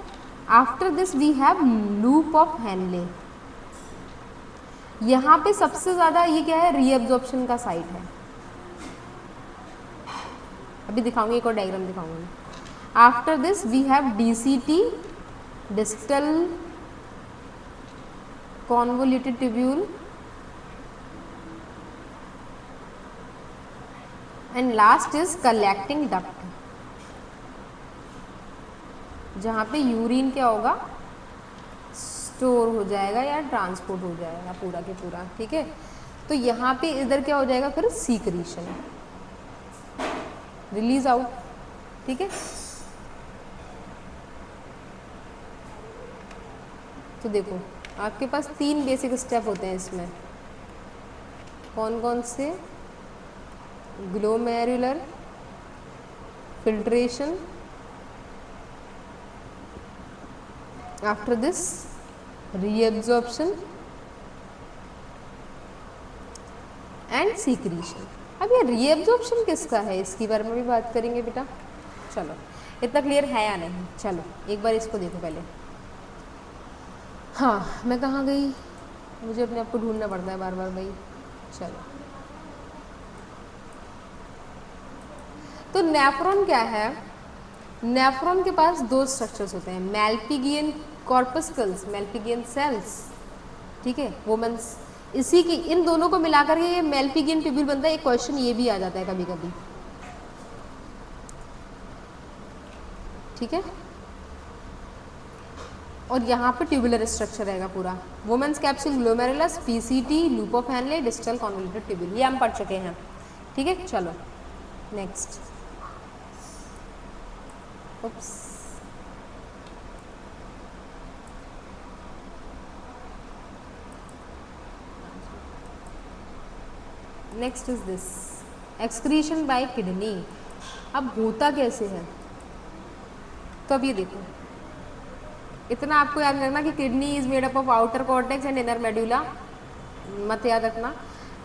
After this we have loop of Henle. यहाँ पे सबसे ज़्यादा ये क्या है, रीएब्जॉर्प्शन का साइट है। अभी दिखाऊंगी, एक और डायग्राम दिखाऊंगी। After this we have DCT, distal convoluted tubule, and last is collecting duct, जहाँ पे यूरिन क्या होगा, स्टोर हो जाएगा या ट्रांसपोर्ट हो जाएगा पूरा के पूरा, ठीक है। तो यहाँ पे इधर क्या हो जाएगा फिर, सीक्रेशन, रिलीज आउट, ठीक है। तो देखो आपके पास 3 बेसिक स्टेप होते हैं इसमें, कौन कौन से, glomerular filtration, after this reabsorption and secretion. अब ये रीएब्जॉर्प्शन किसका है, इसके बारे में भी बात करेंगे बेटा। चलो इतना क्लियर है या नहीं, चलो एक बार इसको देखो पहले। हाँ मैं कहाँ गई, मुझे अपने आप को ढूंढना पड़ता है बार बार भाई। चलो तो नेफ्रॉन क्या है, नेफ्रॉन के पास 2 स्ट्रक्चर्स होते हैं, मैल्पिगियन कॉर्पस्कल्स, मैल्पिगियन सेल्स, ठीक है, वुमेन्स, इसी की इन दोनों को मिलाकर ये मैल्पिगियन ट्यूब्यूल बनता है। एक क्वेश्चन ये भी आ जाता है कभी कभी, ठीक है। और यहाँ पे ट्यूबुलर स्ट्रक्चर रहेगा पूरा, Bowman's capsule, glomerulus, PCT, loop of Henle, distal convoluted tubule, ये हम पढ़ चुके हैं, ठीक है। चलो next, oops, next is this excretion by kidney. अब होता कैसे है, तो अब ये देखो, इतना आपको याद रखना कि kidney is made up of outer cortex and inner medulla, मत याद रखना,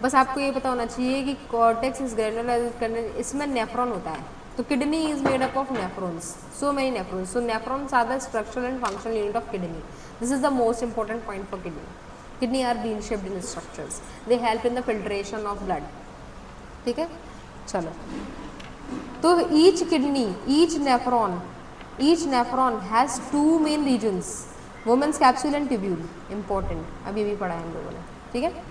बस आपको ये पता होना चाहिए कि कॉर्टेक्स इज ग्रैन्युलर, इसमें नेफ्रॉन होता है, तो kidney is made up of nephrons, so many nephrons, so nephrons are the structural and functional unit of kidney, this is the most important point for kidney. Kidney are bean shaped in structures, they help in the filtration of blood, ठीक है। चलो तो each kidney, each nephron has 2 main regions, Bowman's capsule and tubule, important, अभी भी पढ़ा है हम लोगों ने, ठीक है।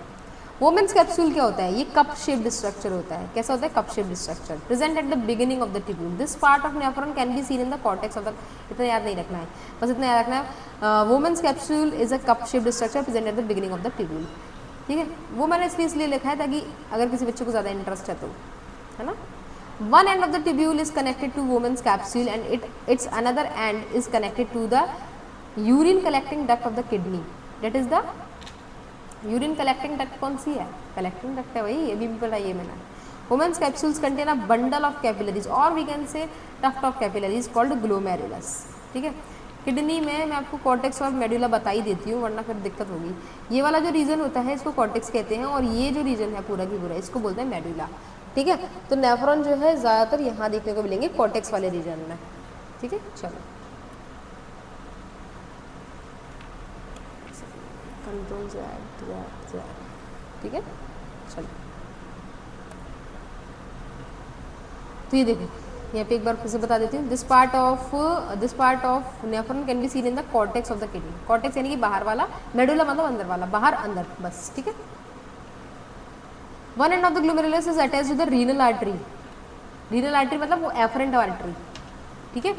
वुमेन्स कैप्सूल क्या होता है, ये कप शेप्ड स्ट्रक्चर होता है। कैसा होता है, cup shaped structure, present at the beginning of the tubule, this part of nephron can be seen in the cortex of the, इतना याद नहीं रखना है, बस इतना याद रखना है, Bowman's capsule is a cup shaped structure present at the beginning of the tubule, ठीक है। वो मैंने इसलिए लिखा है ताकि अगर किसी बच्चे को ज़्यादा इंटरेस्ट है तो, है ना। One end of the tubule is connected to woman's capsule and its another end is connected to the urine collecting duct of the kidney, that is the urine collecting duct कौन सी है? Collecting duct है वही, अभी भी बताइए मैंने। Bowman's capsules contain a bundle of capillaries और we can say tuft of capillaries called glomerulus. ठीक है, किडनी में मैं आपको कॉर्टेक्स और मेडुला बता ही देती हूँ वरना फिर दिक्कत होगी। ये वाला जो रीजन होता है इसको कॉर्टेक्स कहते हैं और ये जो रीजन है पूरा की पूरा इसको बोलते हैं मेडुला। ठीक है, तो नेफ्रॉन जो है ज़्यादातर यहाँ देखने को मिलेंगे कॉर्टेक्स वाले रीजन में। ठीक है, चलो कंट्रोल Z। ठीक है, चलो तो ये देखो यहाँ पे एक बार फिर से बता देती हूँ। This part of nephron can be seen in the cortex of the kidney. Cortex यानी कि बाहर वाला, मेडुला मतलब अंदर वाला, बाहर अंदर बस। ठीक है, one end of the glomerulus is attached to the renal artery. Renal artery मतलब वो एफरेंट आर्टरी। ठीक है,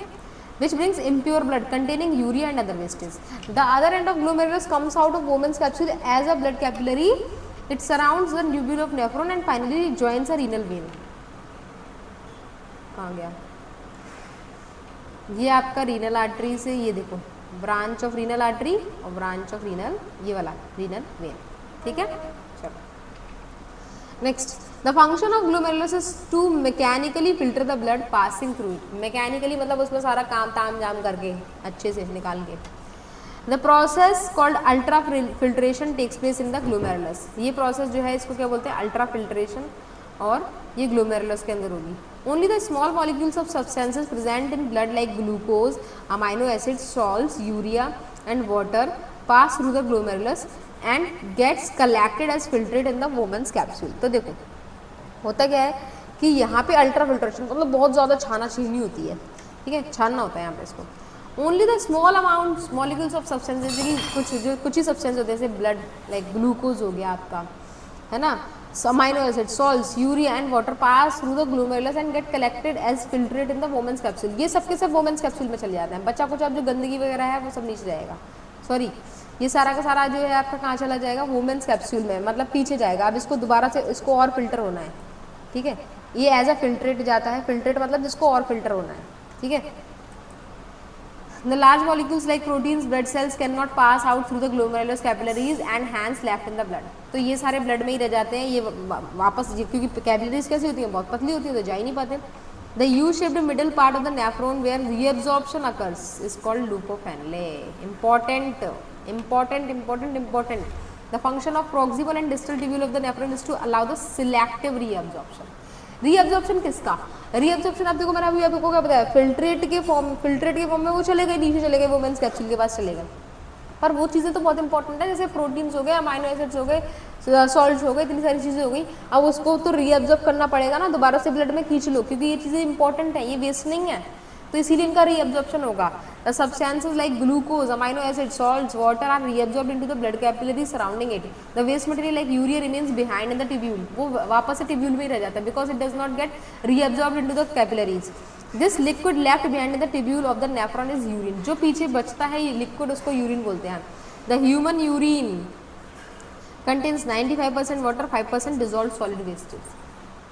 which brings impure blood containing urea and other wastes. The other end of glomerulus comes out of woman's capsule as a blood capillary. It surrounds the tubule of nephron and finally joins a renal vein. कहाँ गया? ये आपका renal artery से, ये देखो branch of renal artery और branch of renal, ये वाला रीनल वेन। ठीक है, चलो next. The function of glomerulus is to mechanically filter the blood passing through it. Mechanically मतलब उसमें सारा काम ताम जाम करके अच्छे से निकाल के। The process called ultra filtration takes place in the glomerulus. ये प्रोसेस जो है इसको क्या बोलते हैं? अल्ट्रा फिल्ट्रेशन, और ये ग्लोमेरुलस के अंदर होगी। Only the small molecules of substances present in blood like glucose, amino acid, salts, urea and water pass through the glomerulus and gets collected as filtrate in the Bowman's capsule. तो देखो होता क्या है कि यहाँ पे अल्ट्रा फिल्ट्रेशन मतलब बहुत ज़्यादा छाना छीनी होती है। ठीक है, छानना होता है यहाँ पे इसको। Only the small amount molecules of substances, कुछ ही सब्सटेंस होते हैं जैसे ब्लड लाइक ग्लूकोज हो गया आपका, है ना, amino acid, salts, urea and water pass through the glomerulus and get collected as filtrate in the Bowman's capsule. ये सबके सब वुमेन्स कैप्सूल में चले जाते हैं। बच्चा कुछ अब जो गंदगी वगैरह है वो सब नीचे जाएगा, सॉरी ये सारा का सारा जो है आपका कहाँ चला जाएगा? वुमेन्स कैप्सूल में, मतलब पीछे जाएगा। अब इसको दोबारा से इसको और फिल्टर होना है। ठीक है, ये एज अ फिल्ट्रेट जाता है। फिल्ट्रेट मतलब जिसको और फिल्टर होना है। ठीक है, the large molecules like proteins, blood cells can not pass out through the glomerulus capillaries and hence left in the blood. तो ये सारे ब्लड में ही रह जाते हैं, ये वापस, क्योंकि कैपिलरीज कैसी होती हैं? बहुत पतली होती है, तो जा ही नहीं पाते। The U shaped middle part of the nephron where reabsorption occurs is called loop of Henle. Important important important important the function of proximal and distal tubule of the nephron is to allow the selective reabsorption। Reabsorption किसका? Reabsorption आप देखो, मैंने अभी आपको क्या बताया, filtrate के form में वो चले गए, नीचे चले गए, वुमेन्स कैप्सूल के पास चले गए। पर वो चीज़ें तो बहुत इंपॉर्टेंट है, जैसे प्रोटीन्स हो गए, अमाइनो एसिड्स हो गए, सॉल्ट्स हो गए, इतनी सारी चीज़ें हो गई। अब उसको तो रीअब्जॉर्ब करना पड़ेगा ना, दोबारा से ब्लड में खींच लो, क्योंकि ये चीज़ें इंपॉर्टेंट है, ये वेस्ट नहीं है, तो इसीलिए इनका रीअब्जॉर्प्शन होगा। The substances like glucose, amino acid, salts, water are reabsorbed into the blood capillary surrounding it. The waste material like urea remains behind in the tubule. वो वापस से ट्यूब्यूल में ही रह जाता है, because it does not get reabsorbed into the capillaries. This liquid left behind in the tubule of the nephron is urine. जो पीछे बचता है ये लिक्विड, उसको यूरिन बोलते हैं। The human urine contains 95% water, 5% dissolve solid wastage.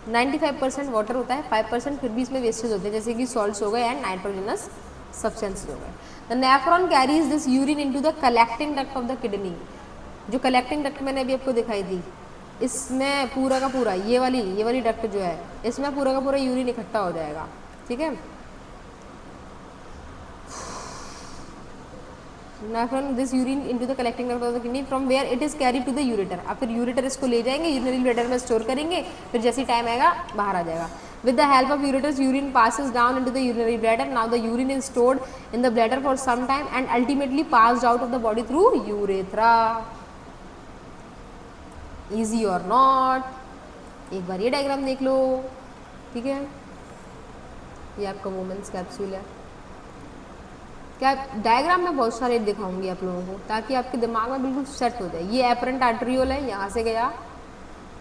95% water होता है, 5% फिर भी इसमें वेस्टेज होते हैं, जैसे कि सॉल्ट्स हो गए एंड नाइट्रोजनस सब्सटेंसेस हो गए। The nephron carries this urine into the collecting duct of the kidney. जो कलेक्टिंग डक्ट मैंने अभी आपको दिखाई दी, इसमें पूरा का पूरा ये वाली डक्ट जो है, इसमें पूरा का पूरा यूरिन इकट्ठा हो जाएगा। ठीक है, nephron this urine into the collecting duct of the kidney from where it is carry to the ureter. अब फिर यूरेटर इसको ले जाएंगे, यूरिनरी ब्लैडर में स्टोर करेंगे, फिर जैसे टाइम आएगा बाहर आ जाएगा। With the help of ureters, urine passes down into the urinary bladder. Now the urine is stored in the bladder for some time and ultimately passed out of the body through urethra. Easy or not? एक बार ये diagram देख लो। ठीक है, ये आपका women's capsule है। क्या diagram में बहुत सारे दिखाऊंगी आप लोगों को, ताकि आपके दिमाग में बिल्कुल सेट हो जाए। ये एफरेंट आर्टरियोल है, यहाँ से गया,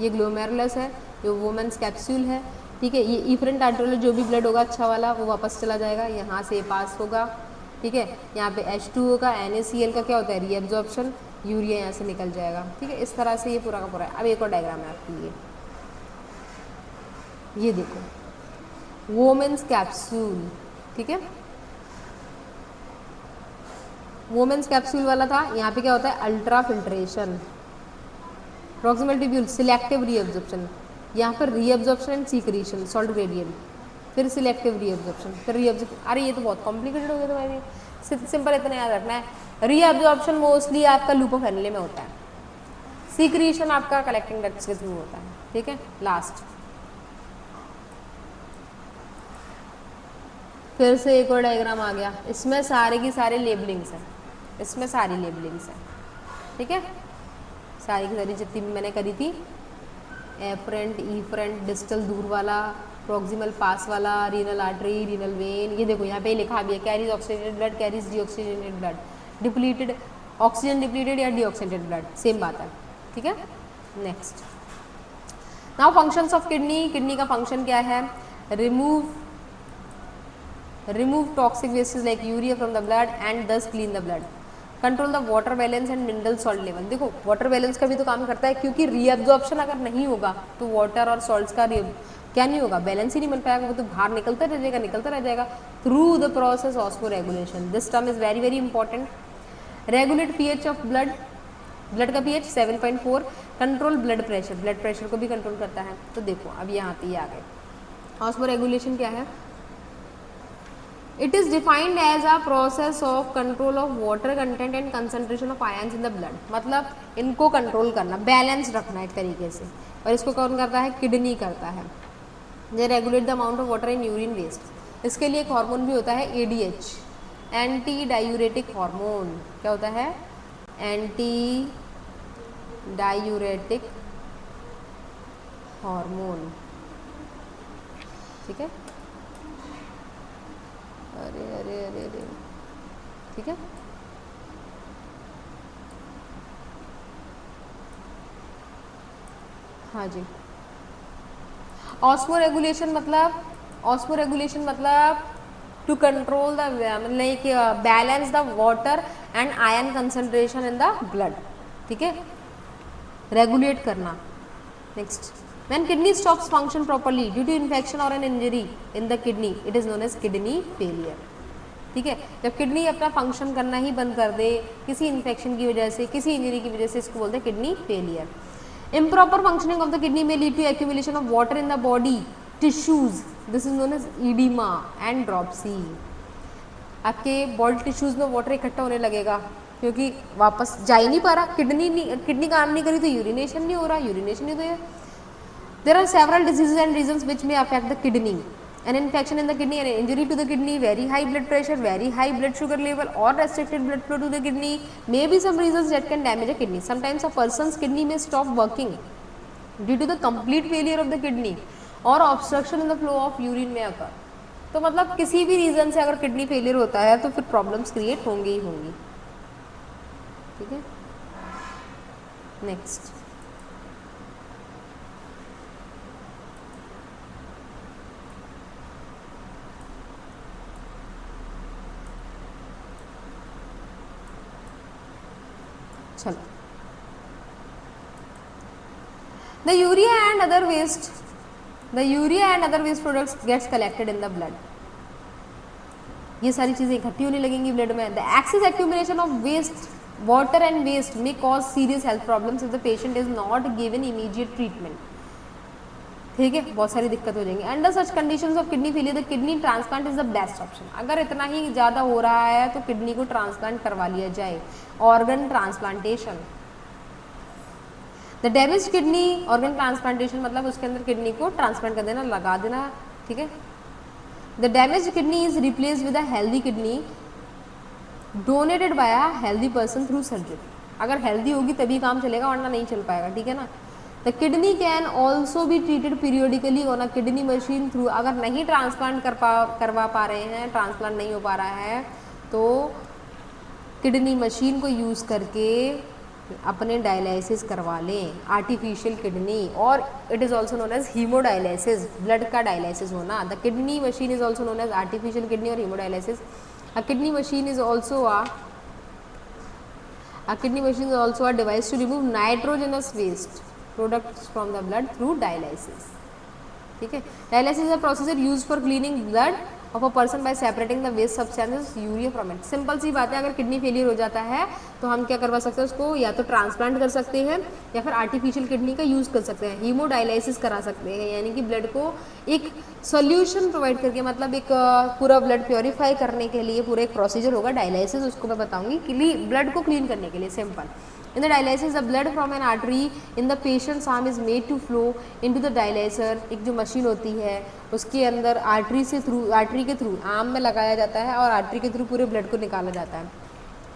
ये ग्लोमेरुलस है, जो वुमेन्स कैप्सूल है। ठीक है, ये इफरेंट आर्टरियोल जो भी ब्लड होगा अच्छा वाला वो वापस चला जाएगा, यहाँ से पास होगा। ठीक है, यहाँ पे H2O का, NaCl का क्या होता है? रीअब्जॉर्प्शन, यूरिया यहाँ से निकल जाएगा। ठीक है, इस तरह से ये पूरा का पूरा है। अब एक और डायग्राम है आपके लिए, ये देखो वुमेन्स कैप्सूल। ठीक है, वुमेन्स कैप्सूल वाला था, यहाँ पे क्या होता है? Ultra filtration. Proximal tubule selective reabsorption, यहाँ पर reabsorption and secretion salt gradient, फिर सिलेक्टिव रीअब्जॉर्प्शन, फिर रीअब्जॉर्प्शन। अरे ये तो बहुत कॉम्प्लिकेटेड हो गया तुम्हारे, सिंपल इतना याद रखना है। रीअब्जॉर्प्शन मोस्टली आपका लूपोफेनिले में होता है, सीक्रेशन आपका कलेक्टिंग डक्ट्स के थ्रू होता है, ठीक है। लास्ट फिर से एक और डायग्राम आ गया, इसमें सारे की सारी लेबलिंग्स हैं, इसमें सारी लेबलिंग्स हैं, ठीक है, सारी की सारी जितनी भी मैंने करी थी, एफरेंट, ईफरेंट, डिस्टल दूर वाला, प्रॉक्सिमल पास वाला, रीनल आर्टरी, रीनल वेन, ये देखो यहाँ पे लिखा भी है carries oxygenated blood, carries deoxygenated blood, depleted oxygen depleted या डीऑक्सीजनेटेड ब्लड सेम बात है, ठीक है। Next now functions of kidney, kidney का फंक्शन क्या है, remove toxic wastes like urea from the blood and thus clean the blood, control the water balance and mineral salt level। देखो water balance का भी तो काम करता है, क्योंकि रीअब्जॉर्प्शन अगर नहीं होगा तो वाटर और सॉल्ट्स का क्या नहीं होगा, बैलेंस ही नहीं मिल पाएगा, वो तो बाहर निकलता रह जाएगा, निकलता रह जाएगा through the process osmoregulation. This term is very very important. Regulate pH of blood, blood का pH 7.4, control blood pressure, blood pressure को भी कंट्रोल करता है। तो देखो अब यहाँ पे आ गए, ऑस्मोरेगुलेशन क्या है, it is defined as a process of control of water content and concentration of ions in the blood। मतलब इनको कंट्रोल करना, बैलेंस रखना एक तरीके से, और इसको कौन करता है, किडनी करता है। They regulate the amount of water in urine waste. इसके लिए एक हार्मोन भी होता है ADH, एंटी डायूरेटिक हार्मोन। क्या होता है, एंटी डायूरेटिक हार्मोन, ठीक है। अरे अरे अरे अरे, ठीक है। हाँ जी, ऑस्मोरेगुलेशन मतलब to control the like balance the water and ion concentration in the blood, ठीक है, रेगुलेट करना। Next, when kidney stops function properly due to infection or an injury in the kidney, it is known as kidney failure, ठीक है। जब kidney अपना function करना ही बंद कर दे किसी इन्फेक्शन की वजह से, किसी इंजरी की वजह से, इसको बोलते हैं kidney failure. Improper functioning of the kidney में lead to accumulation of water in the body tissues, this is known as oedema and dropsy. आपके बॉडी टिश्यूज में वाटर इकट्ठा होने लगेगा, क्योंकि वापस जा ही नहीं पा रहा, किडनी काम नहीं करी तो यूरिनेशन नहीं हो रहा, यूरिनेशन नहीं हो रहा। There are several diseases and reasons which may affect the kidney. An infection in the kidney, an injury to the kidney, very high blood pressure, very high blood sugar level, or restricted blood flow to the kidney may be some reasons that can damage a kidney. Sometimes a person's kidney may stop working due to the complete failure of the kidney or obstruction in the flow of urine may occur. तो मतलब किसी भी reason से अगर kidney failure होता है तो फिर प्रॉब्लम्स क्रिएट होंगी ही होंगी, ठीक है। नेक्स्ट, चलो, the urea and other waste products gets collected in the blood। ये सारी चीजें इकट्ठी होने लगेंगी ब्लड में। the excess accumulation of waste, water and waste may cause serious health problems if the patient is not given immediate treatment, ठीक है, बहुत सारी दिक्कत हो जाएंगी। Under such conditions of kidney failure the kidney transplant is the best option. अगर इतना ही ज़्यादा हो रहा है तो किडनी को ट्रांसप्लांट करवा लिया जाए, organ transplantation. The damage kidney, organ transplantation मतलब उसके अंदर किडनी को ट्रांसप्लांट कर देना, लगा देना, ठीक है। The damage kidney is replace with a healthy kidney donated bye a healthy person through surgery. अगर हेल्दी होगी तभी काम चलेगा, वरना नहीं चल पाएगा, ठीक है ना। The kidney can also be treated periodically on a kidney machine through. अगर नहीं ट्रांसप्लांट करवा पा रहे हैं, ट्रांसप्लांट नहीं हो पा रहा है, तो किडनी मशीन को यूज़ करके अपने डायलिसिस करवा लें, आर्टिफिशियल किडनी, और it is also known as haemodialysis, blood का डायलिसिस होना। The kidney machine is also known as artificial kidney और haemodialysis. A kidney machine is also a device to remove nitrogenous waste products from the blood through dialysis, ठीक है। Dialysis is a procedure used for cleaning blood of a person by separating the waste substances urea from it. Simple सी बात है, अगर kidney failure हो जाता है तो हम क्या करवा सकते हैं उसको, या तो ट्रांसप्लांट कर सकते हैं या फिर आर्टिफिशियल किडनी का यूज़ कर सकते हैं, हीमोडायलिसिस करा सकते हैं, यानी कि ब्लड को एक सोल्यूशन प्रोवाइड करके, मतलब एक पूरा ब्लड प्योरीफाई करने के लिए पूरा एक प्रोसीजर होगा डायलिसिस, उसको मैं बताऊंगी कि ब्लड को क्लीन करने के लिए। Simple, in the dialysis the blood from an artery in the patient's arm is made to flow into the dialyzer। एक जो मशीन होती है उसके अंदर आर्टरी के थ्रू आर्म में लगाया जाता है और आर्टरी के थ्रू पूरे ब्लड को निकाला जाता है।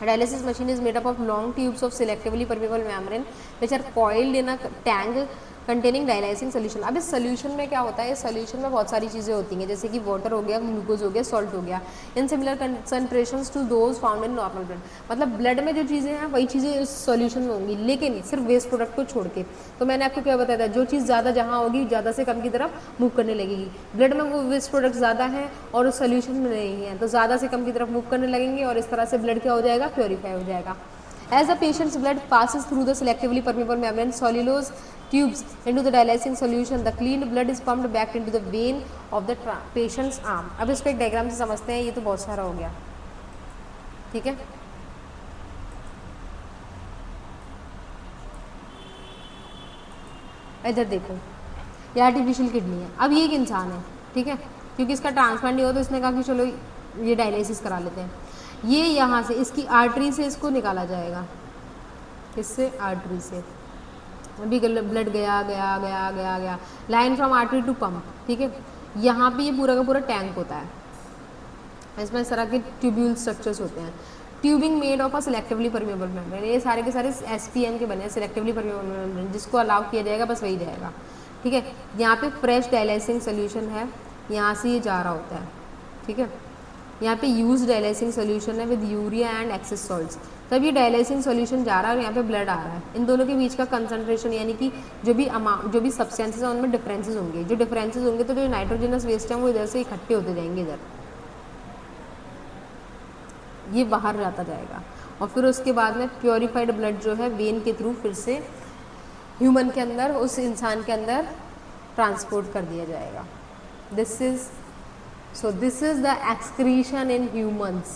Dialysis machine is made up of long tubes of selectively permeable membrane which are coiled in a tank containing dialysing solution. अब इस सोल्यूशन में क्या होता है, इस सोल्यूशन में बहुत सारी चीज़ें होती हैं, जैसे कि वाटर हो गया, ग्लूकोज हो गया, सॉल्ट हो गया, in similar concentrations to those found in normal blood. मतलब ब्लड में जो चीज़ें हैं वही चीज़ें इस सोल्यूशन में होंगी, लेकिन सिर्फ वेस्ट प्रोडक्ट को छोड़ के। तो मैंने आपको क्या बताया था, जो चीज़ ज़्यादा जहाँ होगी ज़्यादा से कम की तरफ मूव करने लगेगी। ब्लड में वो वेस्ट प्रोडक्ट ज़्यादा है और उस सोल्यूशन में नहीं है, तो ज़्यादा से कम की तरफ मूव करने लगेंगे और इस तरह से ब्लड क्या हो जाएगा, प्योरीफाई हो जाएगा। As the patient's blood passes through the selectively permeable membrane cellulose tubes into the dialysing solution, the cleaned blood is pumped back into the vein of the patient's arm। अब इसको एक diagram से समझते हैं, ये तो बहुत सारा हो गया, ठीक है। इधर देखो, ये आर्टिफिशियल किडनी है। अब ये एक इंसान है, ठीक है, क्योंकि इसका ट्रांसप्लांट नहीं हुआ तो इसने कहा कि चलो ये डायलिसिस करा लेते हैं। ये यहाँ से इसकी आर्टरी से इसको निकाला जाएगा, इससे आर्टरी से अभी ब्लड गया गया गया गया गया, line from artery to pump, ठीक है। यहाँ पे ये पूरा का पूरा टैंक होता है, इसमें इस तरह के ट्यूब्यूल स्ट्रक्चर्स होते हैं। Tubing made of a selectively permeable membrane, ये सारे के सारे SPM के बने हैं, सिलेक्टिवली परमेबल मेम्ब्रेन, जिसको अलाउ किया जाएगा बस वही जाएगा, ठीक है। यहाँ पे फ्रेश डायलाइसिंग सोल्यूशन है, यहाँ से ये जा रहा होता है, ठीक है। यहाँ पे यूज डायलाइसिंग सोल्यूशन है with urea and excess salts. तब ये डायलाइसिंग सोल्यूशन जा रहा है और यहाँ पे ब्लड आ रहा है। इन दोनों के बीच का कंसंट्रेशन, यानी कि जो भी सब्सटेंसेस हैं उनमें डिफरेंसेस होंगे। जो डिफरेंसेस होंगे तो जो नाइट्रोजनस वेस्ट है वो इधर से इकट्ठे होते जाएंगे, इधर ये बाहर जाता जाएगा और फिर उसके बाद में प्योरीफाइड ब्लड जो है वेन के थ्रू फिर से ह्यूमन के अंदर, उस इंसान के अंदर ट्रांसपोर्ट कर दिया जाएगा। This is the excretion in humans,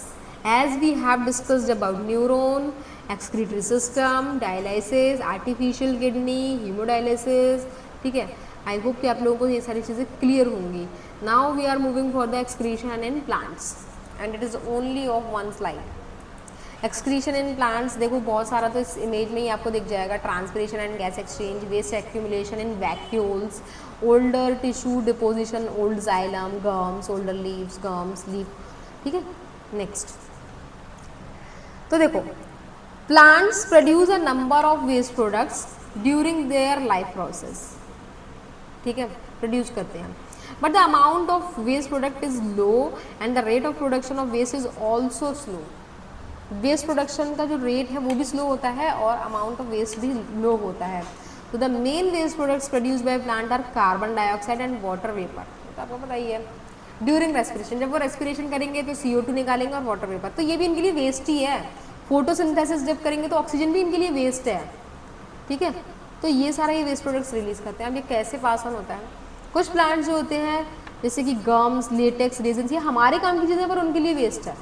as we have discussed about neuron, excretory system, dialysis, artificial kidney, hemodialysis, ठीक है। आई होप कि आप लोगों को ये सारी चीज़ें क्लियर होंगी। Now we are moving for the excretion in plants and it is only of one slide. Excretion in plants देखो बहुत सारा, तो इस इमेज में ही आपको दिख जाएगा। Transpiration and gas exchange, waste accumulation in vacuoles, older tissue deposition, old xylem, gums, older leaves, gums, leaf, ठीक है। नेक्स्ट, तो देखो plants produce a number of waste products during their life process, ठीक है, प्रोड्यूस करते हैं। But the amount of waste product is low and the rate of production of waste is also slow. Waste production का जो rate है वो भी slow होता है और अमाउंट ऑफ वेस्ट भी लो होता है। तो the main waste products produce by plant are carbon dioxide and water vapour. तो आपको पता ही है, ड्यूरिंग रेस्पिरेशन, जब वो रेस्पिरेशन करेंगे तो CO2 निकालेंगे और वाटर वेपर, तो ये भी इनके लिए वेस्ट ही है। फोटोसिंथेसिस जब करेंगे तो ऑक्सीजन भी इनके लिए वेस्ट है, ठीक है। तो ये सारा ये वेस्ट प्रोडक्ट्स रिलीज करते हैं। अब ये कैसे पास ऑन होता है, कुछ प्लांट्स जो होते हैं जैसे कि गम्स, लेटेक्स, रेजिन्स, ये हमारे काम की चीज़ें पर उनके लिए वेस्ट है।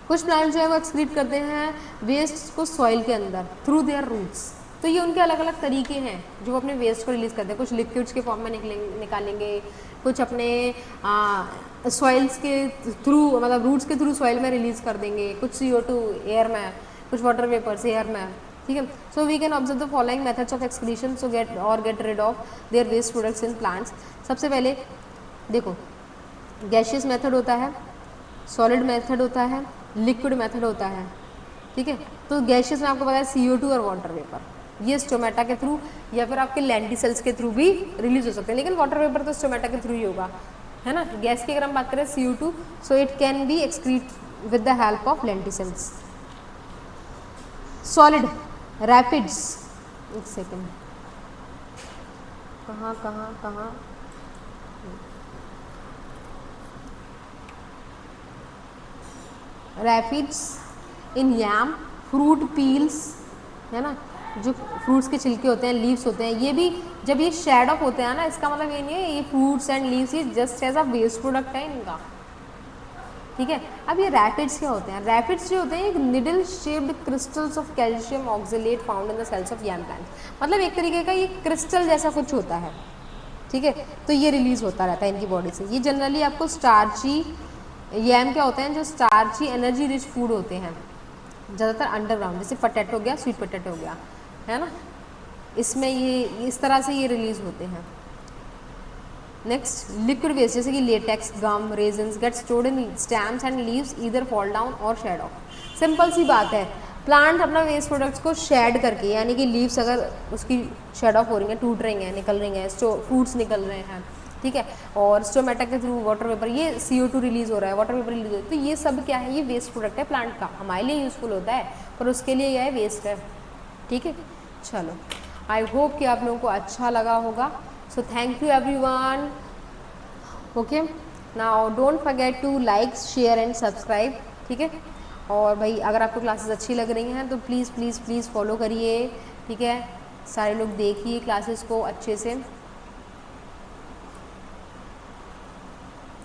कुछ प्लांट्स जो है वो एक्सक्रीट करते हैं वेस्ट को सॉइल के अंदर थ्रू देयर रूट्स। तो ये उनके अलग अलग तरीके हैं जो वो अपने वेस्ट को रिलीज़ करते हैं। कुछ लिक्विड्स के फॉर्म में निकालेंगे, कुछ अपने सॉइल्स के थ्रू, मतलब रूट्स के थ्रू सॉइल में रिलीज़ कर देंगे, कुछ CO2 एयर में, कुछ वाटर वेपर्स एयर में, ठीक है। So we can observe the following methods of excretion so get rid of their waste products in plants. सबसे पहले देखो, गैशियस मेथड होता है, सॉलिड मेथड होता है, लिक्विड मेथड होता है, ठीक है। तो गैशियस में आपको पता है CO2 और वाटर वेपर, ये स्टोमेटा के थ्रू या फिर आपके लेंटिसेल्स के थ्रू भी रिलीज हो सकते हैं, लेकिन वाटर वेपर तो स्टोमेटा के थ्रू ही होगा, है ना। गैस की अगर हम बात करें CO2, so it can be excrete with the help of lenticels. Solid rapids, एक सेकेंड, कहाँ रैपिड्स इन याम, फ्रूट पील्स, है ना, जो फ्रूट्स के छिलके होते हैं, लीव्स होते हैं, ये भी जब ये शेड ऑफ होते हैं ना, इसका मतलब ये नहीं है ये फ्रूट्स एंड लीव्स ये just as a waste product है इनका, ठीक है। अब ये रैपिड्स क्या होते हैं? रैपिड्स जो होते हैं एक needle shaped crystals of calcium oxalate found in the cells of yam plants, मतलब एक तरीके का ये क्रिस्टल जैसा कुछ होता है, ठीक है। तो ये रिलीज होता रहता है इनकी बॉडी से। ये जनरली आपको स्टार्ची, यम क्या होते हैं जो स्टार्ची एनर्जी रिच फूड होते हैं ज़्यादातर अंडरग्राउंड, जैसे पोटैटो हो गया, स्वीट पोटैटो हो गया, है ना, इसमें ये इस तरह से ये रिलीज होते हैं। नेक्स्ट लिक्विड वेस्ट जैसे कि latex, gum, resins get stored in stems and leaves either fall down और शेड ऑफ। सिंपल सी बात है, प्लांट अपना वेस्ट प्रोडक्ट्स को शेड करके, यानी कि लीव्स अगर उसकी शेड ऑफ हो रही हैं, टूट रही हैं, निकल रही हैं, फ्रूट्स निकल रहे हैं, ठीक है, और स्टोमेटा के थ्रू वाटर वेपर, ये CO2 रिलीज हो रहा है, वाटर वेपर रिलीज हो रहा है, तो ये सब क्या है, ये वेस्ट प्रोडक्ट है प्लांट का, हमारे लिए यूज़फुल होता है पर उसके लिए यह वेस्ट है, ठीक है। चलो, आई होप कि आप लोगों को अच्छा लगा होगा। So thank you everyone. Okay, now don't forget to like, share and subscribe, ठीक है। और भाई अगर आपको क्लासेस अच्छी लग रही हैं तो प्लीज़ प्लीज़ प्लीज़ फॉलो करिए, ठीक है। सारे लोग देखिए क्लासेस को अच्छे से।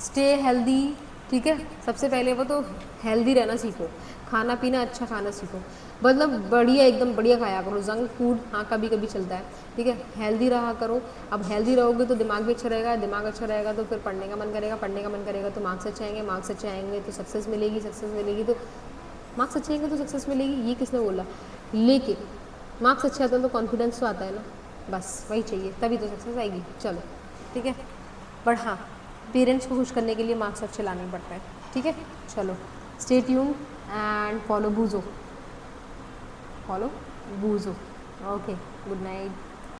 स्टे हेल्दी, ठीक है। सबसे पहले वो तो हेल्दी रहना सीखो, खाना पीना अच्छा खाना सीखो, मतलब बढ़िया एकदम बढ़िया खाया करो। जंक फूड हाँ कभी कभी चलता है, ठीक है, हेल्दी रहा करो। अब हेल्दी रहोगे तो दिमाग भी अच्छा रहेगा, दिमाग अच्छा रहेगा तो फिर पढ़ने का मन करेगा, पढ़ने का मन करेगा तो मार्क्स अच्छे आएंगे, मार्क्स अच्छे आएंगे तो सक्सेस मिलेगी, सक्सेस मिलेगी तो मार्क्स अच्छे आएंगे तो सक्सेस मिलेगी, ये किसने बोला, लेकिन मार्क्स अच्छे आते हैं तो कॉन्फिडेंस तो आता है ना, बस वही चाहिए, तभी तो सक्सेस आएगी। चलो ठीक है, बट हाँ पेरेंट्स को खुश करने के लिए मार्क्स अच्छे लाने पड़ते हैं, ठीक है। चलो stay tune and follow बूजो, okay, good night.